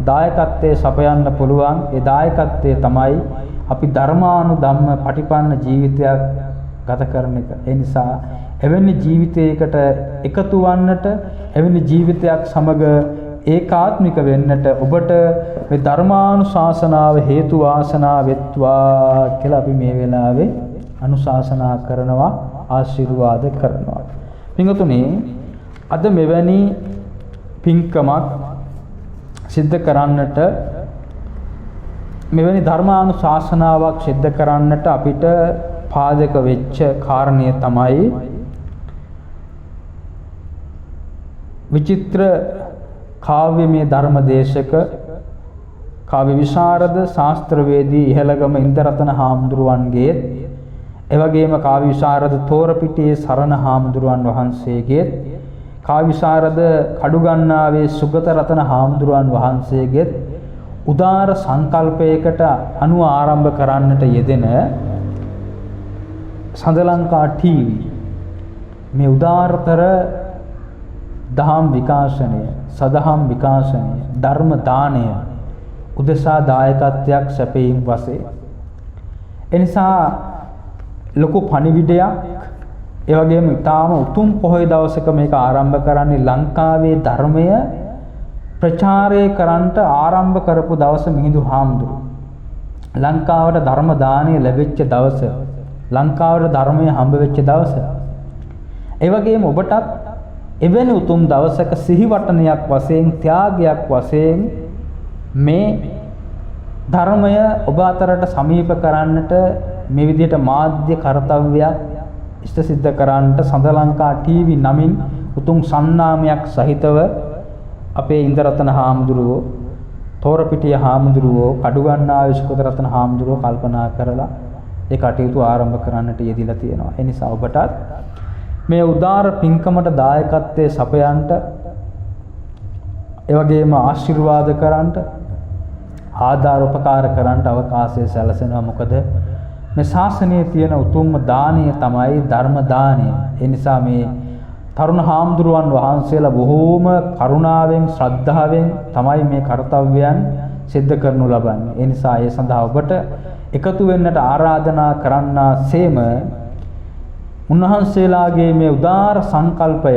දායකත්වයේ සපයන්න පුළුවන්. ඒ දායකත්වය තමයි අපි ධර්මානුධම්ම පටිපන්න ජීවිතයක් ගත කරන එක. ඒ නිසා එවැනි ජීවිතයකට එකතු වන්නට, එවැනි ජීවිතයක් සමග ඒකාත්මික වෙන්නට ඔබට මේ ධර්මානුශාසනාව හේතු වාසනා වෙත්වා කියලා අපි මේ වෙලාවේ අනුශාසනා කරනවා, ආශිර්වාද කරනවා. පින්වතුනි, අද මෙවැනි පින්කමක් සිද්ධ කරන්නට, මෙවැනි ධර්මානුශාසනාවක් සිද්ධ කරන්නට අපිට පාදක වෙච්ච කාරණය තමයි විචිත්‍ර කාව්‍යමය ධර්මදේශක කාව්‍ය විශාරද ශාස්ත්‍රවේදී ඉහළගම ඉන්දරතන හාමුදුරුවන්ගේ එවැගේම කාව්‍ය විශාරද තෝරපිටියේ සරණ හාමුදුරුවන් වහන්සේගේ කාව්‍ය විශාරද කඩුගන්නාවේ සුගත රතන හාමුදුරුවන් වහන්සේගේ උදාර සංකල්පයකට අනුව ආරම්භ කරන්නට යෙදෙන සඳලංකා ටීවී මේ උදාරතර දහම් විකාශනය, සදහම් විකාශනය, ධර්ම දානය උදෙසා දායකත්වයක් සැපයීම වශයෙන් එනිසා ලොකු පණිවිඩයක්, ඒ වගේම ඊටාම උතුම් පොහොය දවසක මේක ආරම්භ කරන්නේ ලංකාවේ ධර්මය ප්‍රචාරය කරන්නට ආරම්භ කරපු දවස මිහිඳු හාමුදුරුවෝ. ලංකාවට ධර්ම දානය ලැබෙච්ච දවස, ලංකාවට ධර්මය හම්බ වෙච්ච දවස. ඒ වගේම ඔබටත් එවැනි උතුම් දවසක සිහිවටනයක් වශයෙන්, ත්‍යාගයක් වශයෙන් මේ ධර්මය ඔබ අතරට සමීප කරන්නට මේ විදිහට මාධ්‍ය කාර්යයක් ඉෂ්ට සිද්ධ කරන්නට සඳලංකා ටීවී නමින් උතුම් සන්නාමයක් සහිතව අපේ ඉන්දරතන හාමුදුරුවෝ, තෝරපිටිය හාමුදුරුවෝ, කඩුගන්නාවේ සුගත රතන හාමුදුරුවෝ කල්පනා කරලා ඒ කටයුතු ආරම්භ කරන්නට යෙදিলা තියෙනවා. ඒ නිසා ඔබටත් මේ උදාර පින්කමට දායකත්වයේ සපයන්නට, ඒ වගේම ආශිර්වාද කරන්නට, ආධාර උපකාර කරන්නට අවකාශය සැලසෙනවා. මොකද මේ ශාසනයේ තියෙන උතුම්ම දානය තමයි ධර්ම දානය. ඒ නිසා මේ තරුණ හාමුදුරුවන් වහන්සේලා බොහෝම කරුණාවෙන්, ශ්‍රද්ධාවෙන් තමයි මේ කාර්යයන් සිද්ධ කරනු ලබන්නේ. ඒ නිසා ඒ සඳහා ඔබට එකතු වෙන්නට ආරාධනා කරන්නාseම උන්වහන්සේලාගේ මේ උදාර සංකල්පය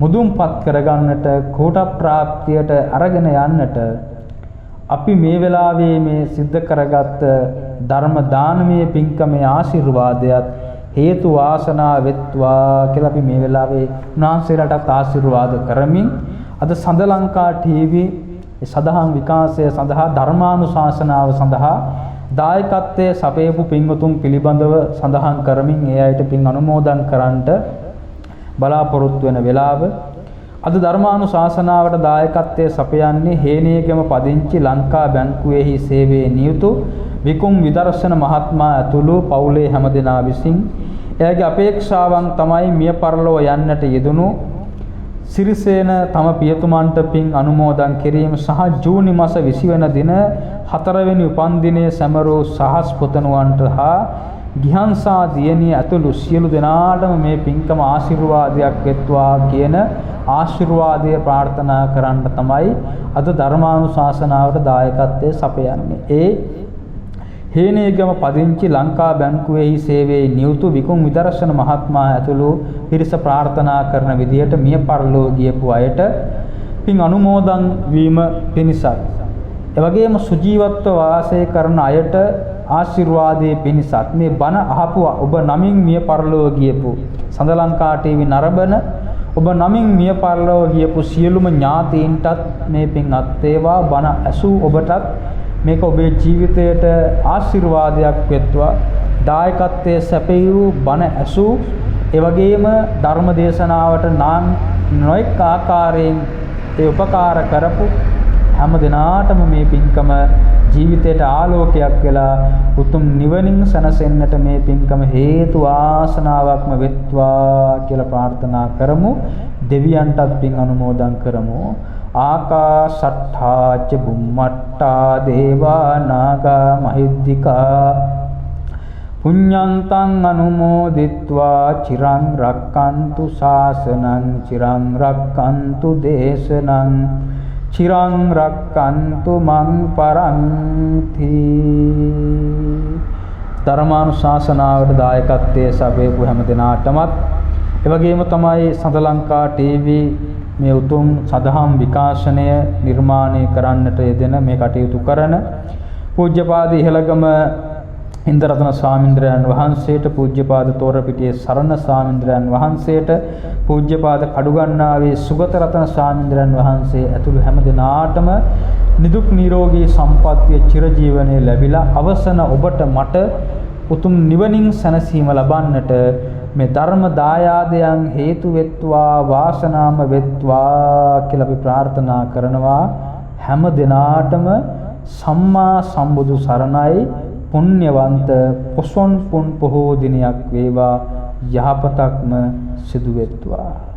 මුදුන්පත් කරගන්නට, කෝට ප්‍රාප්තියට අරගෙන යන්නට අපි මේ වෙලාවේ මේ සිද්ධ කරගත් ධර්ම දානමය පින්කමේ ආශිර්වාදයක් හේතු වාසනා වෙත්වා කියලා අපි මේ වෙලාවේ උන්වහන්සේලාට ආශිර්වාද කරමින් අද සඳලංකා ටීවී සදහම් විකාශය සඳහා, ධර්මානුශාසනාව සඳහා දායකත්වයේ සපයපු පින්වතුන් පිළිබඳව සඳහන් කරමින් ඒ අයට පින් අනුමෝදන් කරන්නට බලාපොරොත්තු වෙන වෙලාව අද ධර්මානුශාසනාවට දායකත්වයේ සපයන්නේ හේනියගම පදිංචි ලංකා බැංකුවේහි සේවයේ නියුතු විකුම් විදර්ශන මහත්මයා ඇතුළු පවුලේ හැමදෙනා විසින් එයාගේ අපේක්ෂාවන් තමයි මිය පරලොව යන්නට යෙදුණු සිරිසේන තම පියතුමන්ට පින් අනුමෝදන් කිරීම සහ ජූනි මාස 20 වෙනි දින 4 වෙනි උපන්දිනයේ සැමරූ සහස් පුතණුවන්ට හා ගිහන්සා දියණිය ඇතුළු සියලු දෙනාටම මේ පින්කම ආශිර්වාදයක් වෙත්වා කියන ආශිර්වාදය ප්‍රාර්ථනා කරන්න තමයි අද ධර්මානුශාසනාවට දායකත්වයේ සපයන්නේ. ඒ හේනේගම පදිංචි ලංකා බැංකුවේහි සේවයේ නියුතු විකුම් විදර්ශන මහත්මයා ඇතුළු පිරිස ප්‍රාර්ථනා කරන විදියට මිය පරලෝ ගියපු අයට පින් අනුමෝදන් වීම පිණිසත්, එවැගේම සුජීවත්ව වාසය කරන අයට ආශිර්වාදයේ පිණිසත් මේ බණ අහපු ඔබ නමින් මිය පරලෝ ගියපු සඳලංකා ටීවී නරඹන ඔබ නමින් මිය පරලෝ ගියපු සියලුම ඥාතීන්ටත් මේ පින් අත් වේවා. බණ ඇසූ ඔබටත් මේක ඔබේ ජීවිතයට ආශිර්වාදයක් වෙත්වා. දායකත්වයේ සැපයූ, බණ ඇසූ, ඒ වගේම ධර්ම දේශනාවට නම් නොඑක ආකාරයෙන් ඒ උපකාර කරපු හැම දිනාටම මේ පින්කම ජීවිතයට ආලෝකයක් වෙලා උතුම් නිවනින් සැනසෙන්නට මේ පින්කම හේතු වාසනාවක්ම වෙත්වා කියලා ප්‍රාර්ථනා කරමු. දෙවියන්ටත් පින් අනුමෝදන් කරමු. ආකාශට්ඨා ච බුම්මට්ඨා දේවා නාග මහිද්దికා පුඤ්ඤන්තං අනුමෝදිත්වා චිරං රක්칸තු ශාසනං චිරං රක්칸තු දේශනං චිරං රක්칸තු මං පරන්ති. ධර්මානුශාසනාවට දායකත්වයේ සැපයපු හැම දිනාටමත් එවැගේම තමයි සඳලංකා ටීවී මේ උතුම් සදහම් විකාශනය නිර්මාණය කරන්නට යෙදෙන මේ කටයුතු කරන පූජ්‍යපාද ඉහළගම ඉන්දරතන ස්වාමීන්ද්‍රයන් වහන්සේට, පූජ්‍යපාද තෝරපිටියේ සරණ ස්වාමීන්ද්‍රයන් වහන්සේට, පූජ්‍යපාද කඩුගන්නාවේ සුගත රතන ස්වාමීන්ද්‍රයන් වහන්සේ ඇතුළු හැම දෙනාටම නිදුක් නිරෝගී සම්පන්නිය චිරජීවනයේ ලැබිලා අවසන ඔබට මට උතුම් නිවනින් සැනසීම ලබන්නට මේ ධර්ම දායාදයන් හේතු වෙත්වා වාසනාම වෙත්වා කියලා අපි ප්‍රාර්ථනා කරනවා. හැම දිනාටම සම්මා සම්බුදු සරණයි. පුණ්‍යවන්ත පොසොන් පුන් පොහෝ දිනයක් වේවා. යහපතක්ම සිදු වෙත්වා.